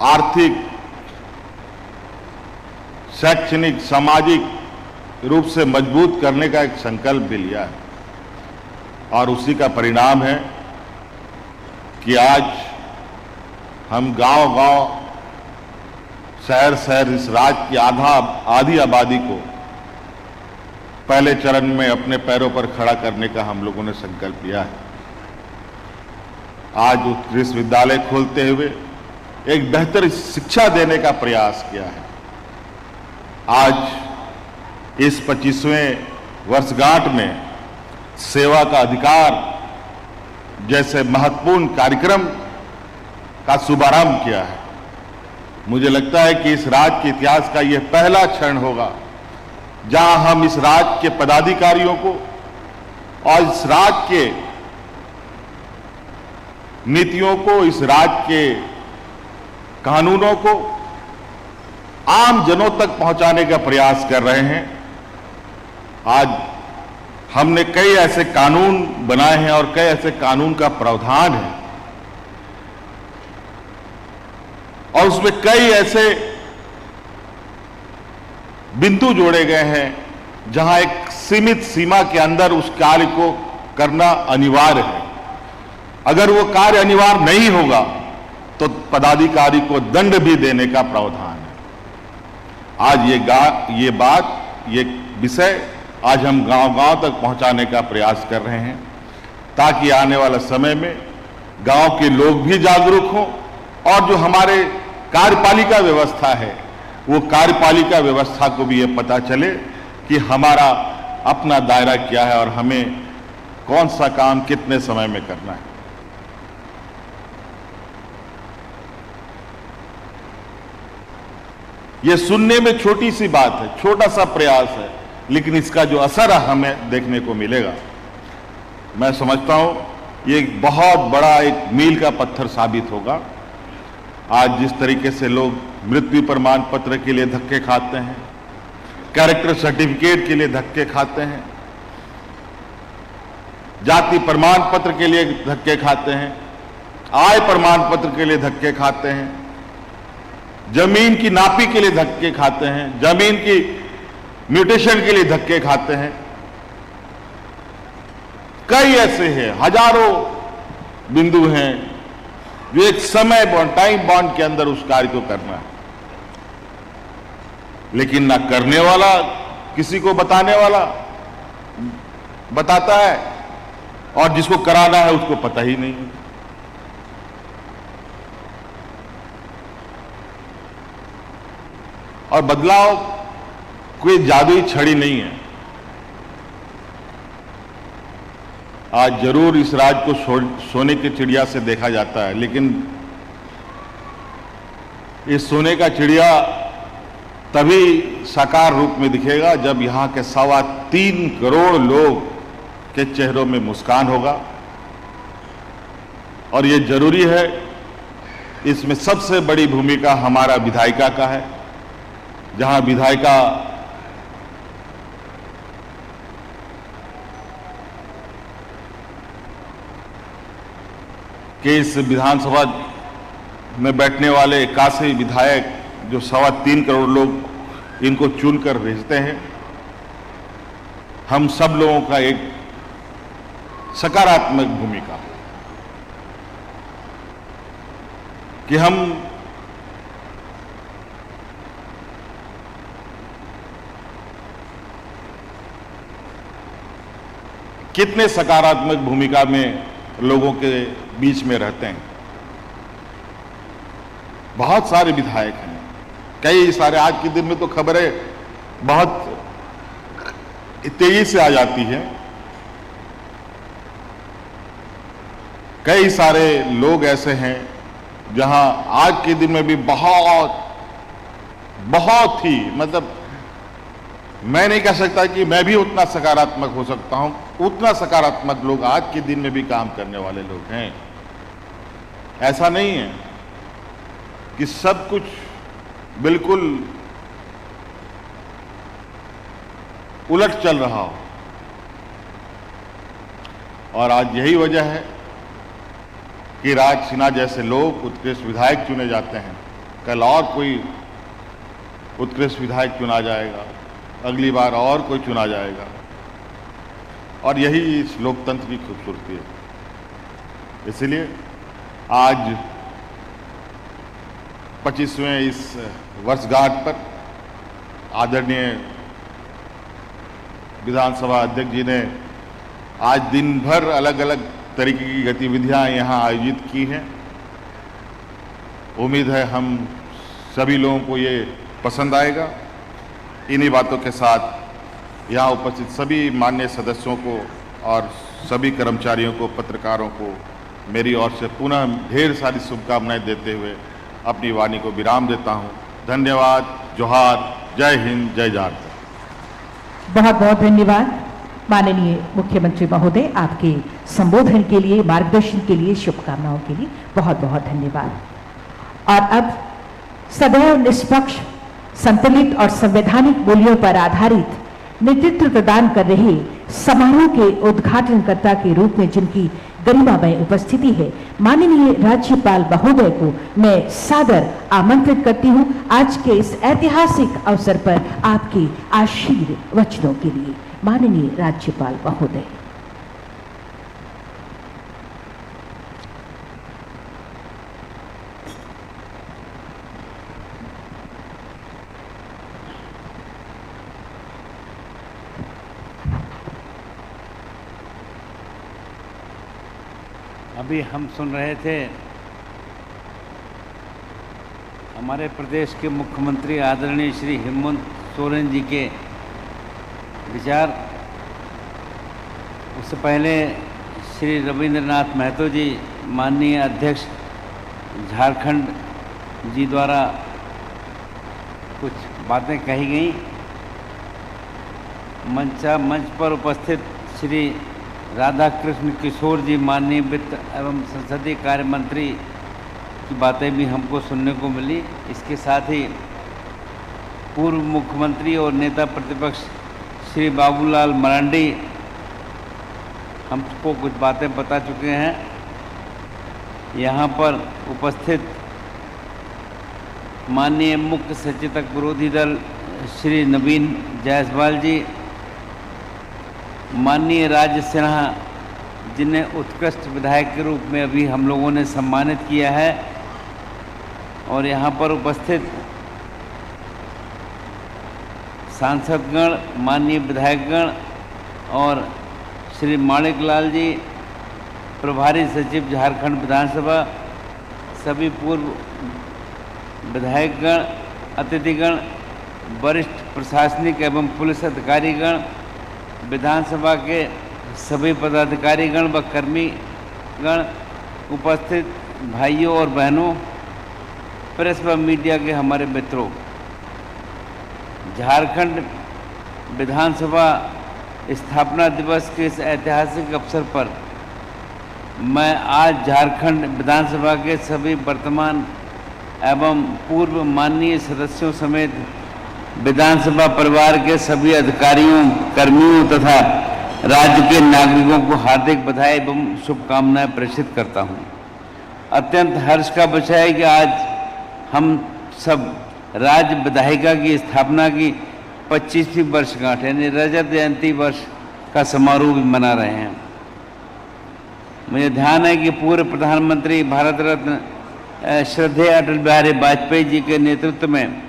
आर्थिक, शैक्षणिक, सामाजिक रूप से मजबूत करने का एक संकल्प भी लिया है और उसी का परिणाम है कि आज हम गांव-गांव, शहर-शहर इस राज्य की आधी आबादी को पहले चरण में अपने पैरों पर खड़ा करने का हम लोगों ने संकल्प लिया है। आज उत्कृष्ट विश्वविद्यालय खोलते हुए एक बेहतर शिक्षा देने का प्रयास किया है। आज इस 25वें वर्षगांठ में सेवा का अधिकार जैसे महत्वपूर्ण कार्यक्रम का शुभारंभ किया है। मुझे लगता है कि इस राज्य के इतिहास का यह पहला क्षण होगा जहां हम इस राज्य के पदाधिकारियों को और इस राज्य के नीतियों को, इस राज्य के कानूनों को आम जनों तक पहुंचाने का प्रयास कर रहे हैं। आज हमने कई ऐसे कानून बनाए हैं और कई ऐसे कानून का प्रावधान है और उसमें कई ऐसे बिंदु जोड़े गए हैं जहां एक सीमित सीमा के अंदर उस कार्य को करना अनिवार्य है। अगर वो कार्य अनिवार्य नहीं होगा तो पदाधिकारी को दंड भी देने का प्रावधान है। आज ये विषय आज हम गांव-गांव तक पहुंचाने का प्रयास कर रहे हैं ताकि आने वाला समय में गांव के लोग भी जागरूक हों और जो हमारे कार्यपालिका व्यवस्था है वो कार्यपालिका व्यवस्था को भी ये पता चले कि हमारा अपना दायरा क्या है और हमें कौन सा काम कितने समय में करना है। ये सुनने में छोटी सी बात है, छोटा सा प्रयास है, लेकिन इसका जो असर हमें देखने को मिलेगा, मैं समझता हूं ये एक बहुत बड़ा एक मील का पत्थर साबित होगा। आज जिस तरीके से लोग मृत्यु प्रमाण पत्र के लिए धक्के खाते हैं, कैरेक्टर सर्टिफिकेट के लिए धक्के खाते हैं, जाति प्रमाण पत्र के लिए धक्के खाते हैं, आय प्रमाण पत्र के लिए धक्के खाते हैं, जमीन की नापी के लिए धक्के खाते हैं, जमीन की म्यूटेशन के लिए धक्के खाते हैं, कई ऐसे हैं, हजारों बिंदु हैं जो एक समय बॉन्ड, टाइम बॉन्ड के अंदर उस कार्य को करना है, लेकिन ना करने वाला किसी को बताने वाला बताता है और जिसको कराना है उसको पता ही नहीं है। और बदलाव कोई जादुई छड़ी नहीं है। आज जरूर इस राज्य को सोने की चिड़िया से देखा जाता है, लेकिन इस सोने का चिड़िया तभी साकार रूप में दिखेगा जब यहां के 3.25 करोड़ लोग के चेहरों में मुस्कान होगा। और ये जरूरी है, इसमें सबसे बड़ी भूमिका हमारा विधायिका का है, जहां विधायिका के इस विधानसभा में बैठने वाले 81 विधायक जो 3.25 करोड़ लोग इनको चुनकर भेजते हैं, हम सब लोगों का एक सकारात्मक भूमिका कि हम कितने सकारात्मक भूमिका में लोगों के बीच में रहते हैं। बहुत सारे विधायक हैं, कई सारे, आज के दिन में तो खबरें बहुत तेजी से आ जाती है। कई सारे लोग ऐसे हैं जहां आज के दिन में भी बहुत ही, मतलब मैं नहीं कह सकता कि मैं भी उतना सकारात्मक हो सकता हूं, उतना सकारात्मक लोग आज के दिन में भी काम करने वाले लोग हैं। ऐसा नहीं है कि सब कुछ बिल्कुल उलट चल रहा हो। और आज यही वजह है कि राज सिन्हा जैसे लोग उत्कृष्ट विधायक चुने जाते हैं कल और कोई उत्कृष्ट विधायक चुना जाएगा, अगली बार और कोई चुना जाएगा, और यही इस लोकतंत्र की खूबसूरती है। इसलिए आज 25वें इस वर्षगांठ पर आदरणीय विधानसभा अध्यक्ष जी ने आज दिन भर अलग अलग तरीके की गतिविधियां यहां आयोजित की हैं। उम्मीद है हम सभी लोगों को ये पसंद आएगा। इन्हीं बातों के साथ यहाँ उपस्थित सभी माननीय सदस्यों को और सभी कर्मचारियों को, पत्रकारों को मेरी ओर से पुनः ढेर सारी शुभकामनाएं देते हुए अपनी वाणी को विराम देता हूँ। धन्यवाद। जोहार। जय हिंद। जय झारखंड। बहुत बहुत धन्यवाद माननीय मुख्यमंत्री महोदय, आपके संबोधन के लिए, मार्गदर्शन के लिए, शुभकामनाओं के लिए बहुत बहुत धन्यवाद। और अब सदैव निष्पक्ष, संतुलित और संवैधानिक मूल्यों पर आधारित नेतृत्व प्रदान कर रहे समारोह के उद्घाटनकर्ता के रूप में जिनकी गरिमामय उपस्थिति है, माननीय राज्यपाल महोदय को मैं सादर आमंत्रित करती हूं आज के इस ऐतिहासिक अवसर पर आपके आशीर्वचनों के लिए। माननीय राज्यपाल महोदय। अभी हम सुन रहे थे हमारे प्रदेश के मुख्यमंत्री आदरणीय श्री हेमंत सोरेन जी के विचार। उससे पहले श्री रविंद्रनाथ महतो जी, माननीय अध्यक्ष झारखंड जी द्वारा कुछ बातें कही गई। मंच पर उपस्थित श्री राधा कृष्ण किशोर जी, माननीय वित्त एवं संसदीय कार्य मंत्री की बातें भी हमको सुनने को मिली। इसके साथ ही पूर्व मुख्यमंत्री और नेता प्रतिपक्ष श्री बाबूलाल मरांडी हमको कुछ बातें बता चुके हैं। यहाँ पर उपस्थित माननीय मुख्य सचेतक विरोधी दल श्री नवीन जायसवाल जी, माननीय राज सिन्हा जिन्हें उत्कृष्ट विधायक के रूप में अभी हम लोगों ने सम्मानित किया है, और यहाँ पर उपस्थित सांसदगण, माननीय विधायकगण और श्री माणिक लाल जी, प्रभारी सचिव झारखंड विधानसभा, सभी पूर्व विधायकगण, अतिथिगण, वरिष्ठ प्रशासनिक एवं पुलिस अधिकारीगण, विधानसभा के सभी पदाधिकारीगण व कर्मीगण, उपस्थित भाइयों और बहनों, प्रेस व मीडिया के हमारे मित्रों, झारखंड विधानसभा स्थापना दिवस के इस ऐतिहासिक अवसर पर मैं आज झारखंड विधानसभा के सभी वर्तमान एवं पूर्व माननीय सदस्यों समेत विधानसभा परिवार के सभी अधिकारियों, कर्मियों तथा राज्य के नागरिकों को हार्दिक बधाई एवं शुभकामनाएं प्रेषित करता हूं। अत्यंत हर्ष का विषय है कि आज हम सब राज्य विधायिका की स्थापना की 25वीं वर्षगांठ यानी रजत जयंती वर्ष का समारोह भी मना रहे हैं। मुझे ध्यान है कि पूर्व प्रधानमंत्री भारत रत्न श्रद्धेय अटल बिहारी वाजपेयी जी के नेतृत्व में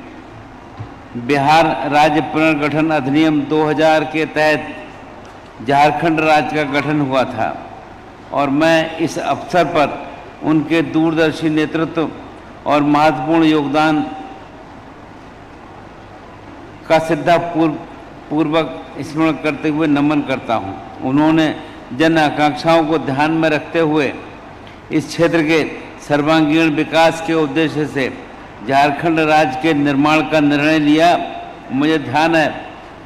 बिहार राज्य पुनर्गठन अधिनियम 2000 के तहत झारखंड राज्य का गठन हुआ था, और मैं इस अवसर पर उनके दूरदर्शी नेतृत्व और महत्वपूर्ण योगदान का श्रद्धापूर्वक स्मरण करते हुए नमन करता हूं। उन्होंने जन आकांक्षाओं को ध्यान में रखते हुए इस क्षेत्र के सर्वांगीण विकास के उद्देश्य से झारखंड राज्य के निर्माण का निर्णय लिया। मुझे ध्यान है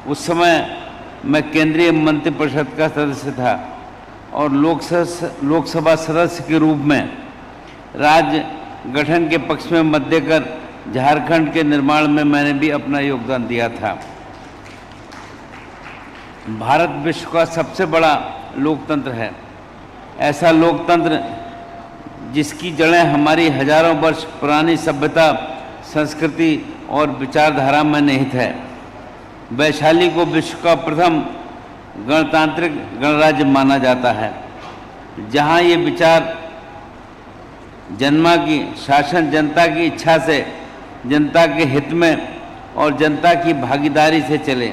उस समय मैं केंद्रीय मंत्रिपरिषद का सदस्य था और लोकसभा सदस्य के रूप में राज्य गठन के पक्ष में मत देकर झारखंड के निर्माण में मैंने भी अपना योगदान दिया था। भारत विश्व का सबसे बड़ा लोकतंत्र है। ऐसा लोकतंत्र जिसकी जड़ें हमारी हजारों वर्ष पुरानी सभ्यता संस्कृति और विचारधारा में निहित है। वैशाली को विश्व का प्रथम गणतांत्रिक गणराज्य माना जाता है, जहां ये विचार जन्मा की शासन जनता की इच्छा से, जनता के हित में और जनता की भागीदारी से चले।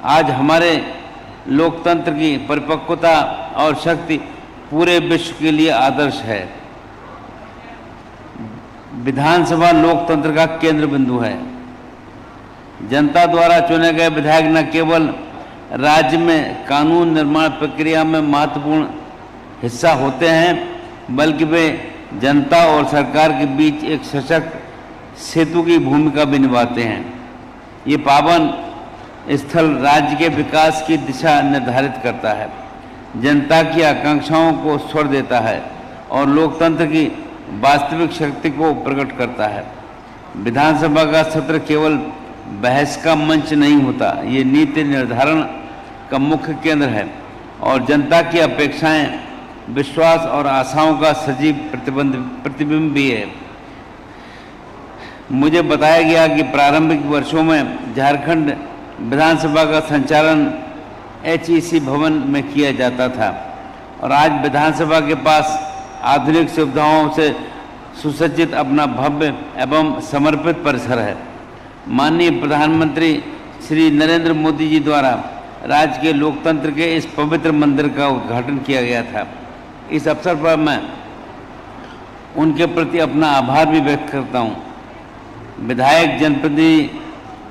आज हमारे लोकतंत्र की परिपक्वता और शक्ति पूरे विश्व के लिए आदर्श है। विधानसभा लोकतंत्र का केंद्र बिंदु है। जनता द्वारा चुने गए विधायक न केवल राज्य में कानून निर्माण प्रक्रिया में महत्वपूर्ण हिस्सा होते हैं, बल्कि वे जनता और सरकार के बीच एक सशक्त सेतु की भूमिका भी निभाते हैं। ये पावन स्थल राज्य के विकास की दिशा निर्धारित करता है, जनता की आकांक्षाओं को स्वर देता है और लोकतंत्र की वास्तविक शक्ति को प्रकट करता है। विधानसभा का सत्र केवल बहस का मंच नहीं होता, ये नीति निर्धारण का मुख्य केंद्र है और जनता की अपेक्षाएं, विश्वास और आशाओं का सजीव प्रतिबिंब भी है। मुझे बताया गया कि प्रारंभिक वर्षों में झारखंड विधानसभा का संचालन HEC भवन में किया जाता था और आज विधानसभा के पास आधुनिक सुविधाओं से सुसज्जित अपना भव्य एवं समर्पित परिसर है। माननीय प्रधानमंत्री श्री नरेंद्र मोदी जी द्वारा राज्य के लोकतंत्र के इस पवित्र मंदिर का उद्घाटन किया गया था। इस अवसर पर मैं उनके प्रति अपना आभार भी व्यक्त करता हूँ। विधायक जनप्रतिनिधि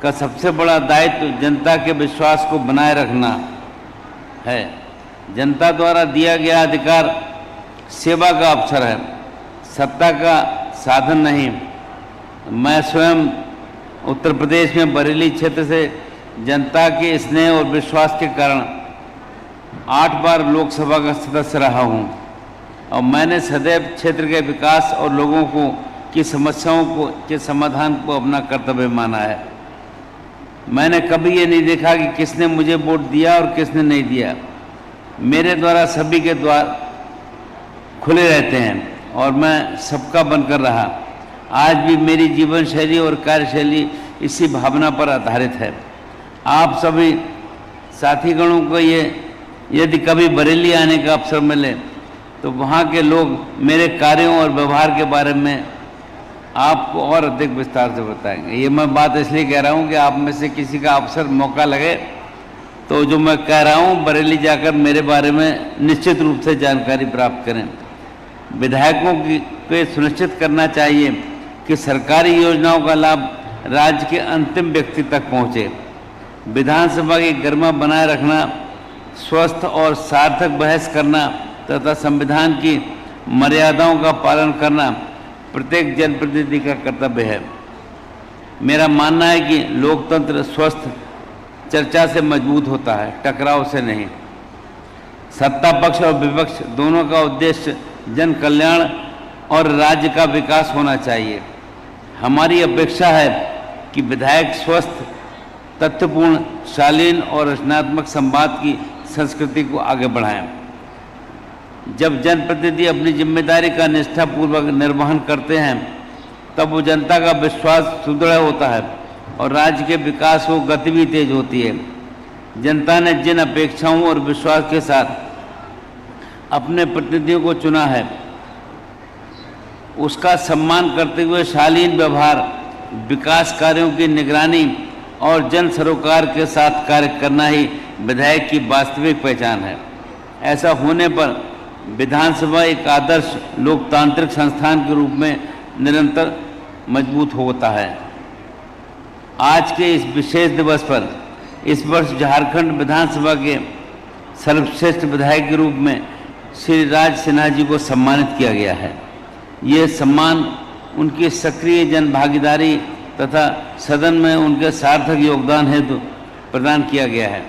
का सबसे बड़ा दायित्व जनता के विश्वास को बनाए रखना है। जनता द्वारा दिया गया अधिकार सेवा का अवसर है, सत्ता का साधन नहीं। मैं स्वयं उत्तर प्रदेश में बरेली क्षेत्र से जनता के स्नेह और विश्वास के कारण 8 बार लोकसभा का सदस्य रहा हूं और मैंने सदैव क्षेत्र के विकास और लोगों की समस्याओं के समाधान को अपना कर्तव्य माना है। मैंने कभी ये नहीं देखा कि किसने मुझे वोट दिया और किसने नहीं दिया। मेरे द्वारा सभी के द्वार खुले रहते हैं और मैं सबका बनकर रहा। आज भी मेरी जीवन शैली और कार्यशैली इसी भावना पर आधारित है। आप सभी साथीगणों को ये यदि कभी बरेली आने का अवसर मिले तो वहाँ के लोग मेरे कार्यों और व्यवहार के बारे में आपको और अधिक विस्तार से बताएंगे। ये मैं बात इसलिए कह रहा हूँ कि आप में से किसी का अवसर मौका लगे तो जो मैं कह रहा हूँ बरेली जाकर मेरे बारे में निश्चित रूप से जानकारी प्राप्त करें। विधायकों को सुनिश्चित करना चाहिए कि सरकारी योजनाओं का लाभ राज्य के अंतिम व्यक्ति तक पहुँचे। विधानसभा की गरिमा बनाए रखना, स्वस्थ और सार्थक बहस करना तथा संविधान की मर्यादाओं का पालन करना प्रत्येक जनप्रतिनिधि का कर्तव्य है। मेरा मानना है कि लोकतंत्र स्वस्थ चर्चा से मजबूत होता है, टकराव से नहीं। सत्ता पक्ष और विपक्ष दोनों का उद्देश्य जन कल्याण और राज्य का विकास होना चाहिए। हमारी अपेक्षा है कि विधायक स्वस्थ, तथ्यपूर्ण, शालीन और रचनात्मक संवाद की संस्कृति को आगे बढ़ाएं। जब जनप्रतिनिधि अपनी जिम्मेदारी का निष्ठापूर्वक निर्वहन करते हैं तब वो जनता का विश्वास सुदृढ़ होता है और राज्य के विकास को गति भी तेज होती है। जनता ने जिन अपेक्षाओं और विश्वास के साथ अपने प्रतिनिधियों को चुना है उसका सम्मान करते हुए शालीन व्यवहार, विकास कार्यों की निगरानी और जन सरोकार के साथ कार्य करना ही विधायक की वास्तविक पहचान है। ऐसा होने पर विधानसभा एक आदर्श लोकतांत्रिक संस्थान के रूप में निरंतर मजबूत होता है। आज के इस विशेष दिवस पर इस वर्ष झारखंड विधानसभा के सर्वश्रेष्ठ विधायक के रूप में श्री राज सिन्हा जी को सम्मानित किया गया है। ये सम्मान उनकी सक्रिय जन भागीदारी तथा सदन में उनके सार्थक योगदान हेतु प्रदान किया गया है।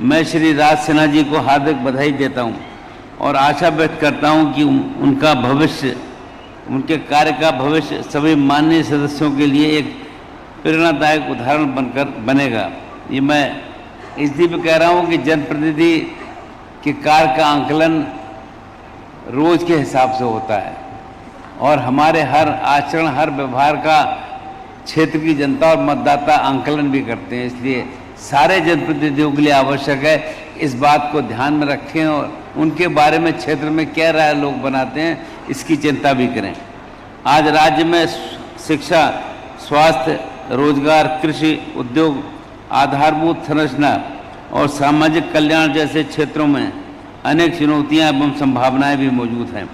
मैं श्री राज सिन्हा जी को हार्दिक बधाई देता हूं और आशा व्यक्त करता हूं कि उनका भविष्य, उनके कार्य का भविष्य सभी माननीय सदस्यों के लिए एक प्रेरणादायक उदाहरण बनकर बनेगा। ये मैं इसलिए भी कह रहा हूं कि जनप्रतिनिधि के कार्य का आंकलन रोज के हिसाब से होता है और हमारे हर आचरण, हर व्यवहार का क्षेत्र की जनता और मतदाता आंकलन भी करते हैं, इसलिए सारे जनप्रतिनिधियों के लिए आवश्यक है इस बात को ध्यान में रखें और उनके बारे में क्षेत्र में क्या राय लोग बनाते हैं इसकी चिंता भी करें। आज राज्य में शिक्षा, स्वास्थ्य, रोजगार, कृषि, उद्योग, आधारभूत संरचना और सामाजिक कल्याण जैसे क्षेत्रों में अनेक चुनौतियां एवं संभावनाएं भी मौजूद हैं।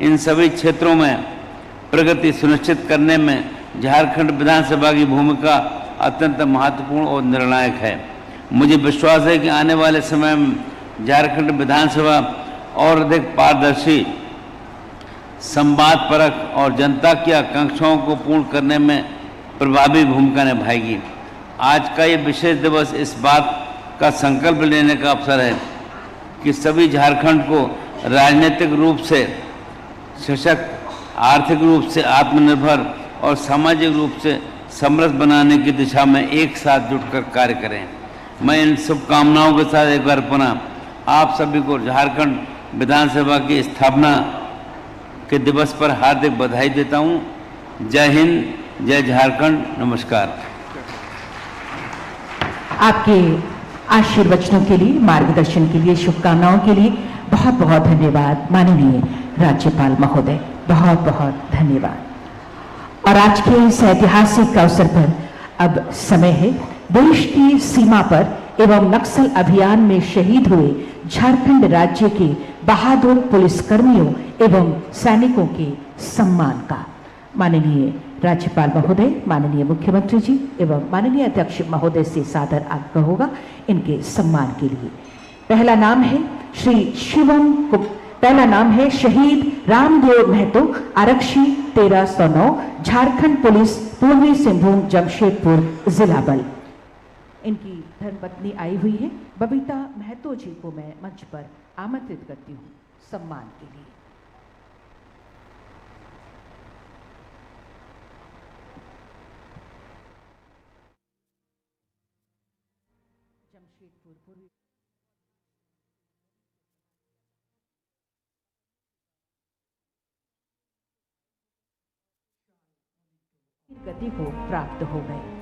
इन सभी क्षेत्रों में प्रगति सुनिश्चित करने में झारखंड विधानसभा की भूमिका अत्यंत महत्वपूर्ण और निर्णायक है। मुझे विश्वास है कि आने वाले समय में झारखंड विधानसभा और अधिक पारदर्शी, संवादपरक और जनता की आकांक्षाओं को पूर्ण करने में प्रभावी भूमिका निभाएगी। आज का ये विशेष दिवस इस बात का संकल्प लेने का अवसर है कि सभी झारखंड को राजनीतिक रूप से सशक्त, आर्थिक रूप से आत्मनिर्भर और सामाजिक रूप से समृद्ध बनाने की दिशा में एक साथ जुटकर कार्य करें। मैं इन शुभकामनाओं के साथ एक बार पुनः आप सभी को झारखंड विधानसभा की स्थापना के दिवस पर हार्दिक बधाई देता हूं। जय हिंद, जय झारखंड, नमस्कार। आपके आशीर्वचनों के लिए, मार्गदर्शन के लिए, शुभकामनाओं के लिए बहुत बहुत धन्यवाद माननीय राज्यपाल महोदय, बहुत बहुत धन्यवाद। और आज के इस ऐतिहासिक अवसर पर अब समय है देश की सीमा पर एवं नक्सल अभियान में शहीद हुए झारखंड राज्य के बहादुर पुलिसकर्मियों एवं सैनिकों के सम्मान का। माननीय राज्यपाल महोदय, माननीय मुख्यमंत्री जी एवं माननीय अध्यक्ष महोदय से सादर आग्रह होगा इनके सम्मान के लिए। पहला नाम है शहीद रामदेव महतो, आरक्षी 1309, झारखंड पुलिस, पूर्वी सिंहभूम, जमशेदपुर जिला बल। इनकी धर्मपत्नी आई हुई है। बबीता महतो जी को मैं मंच पर आमंत्रित करती हूँ सम्मान के लिए। जमशेदपुर पूर्वी गति को प्राप्त हो गए।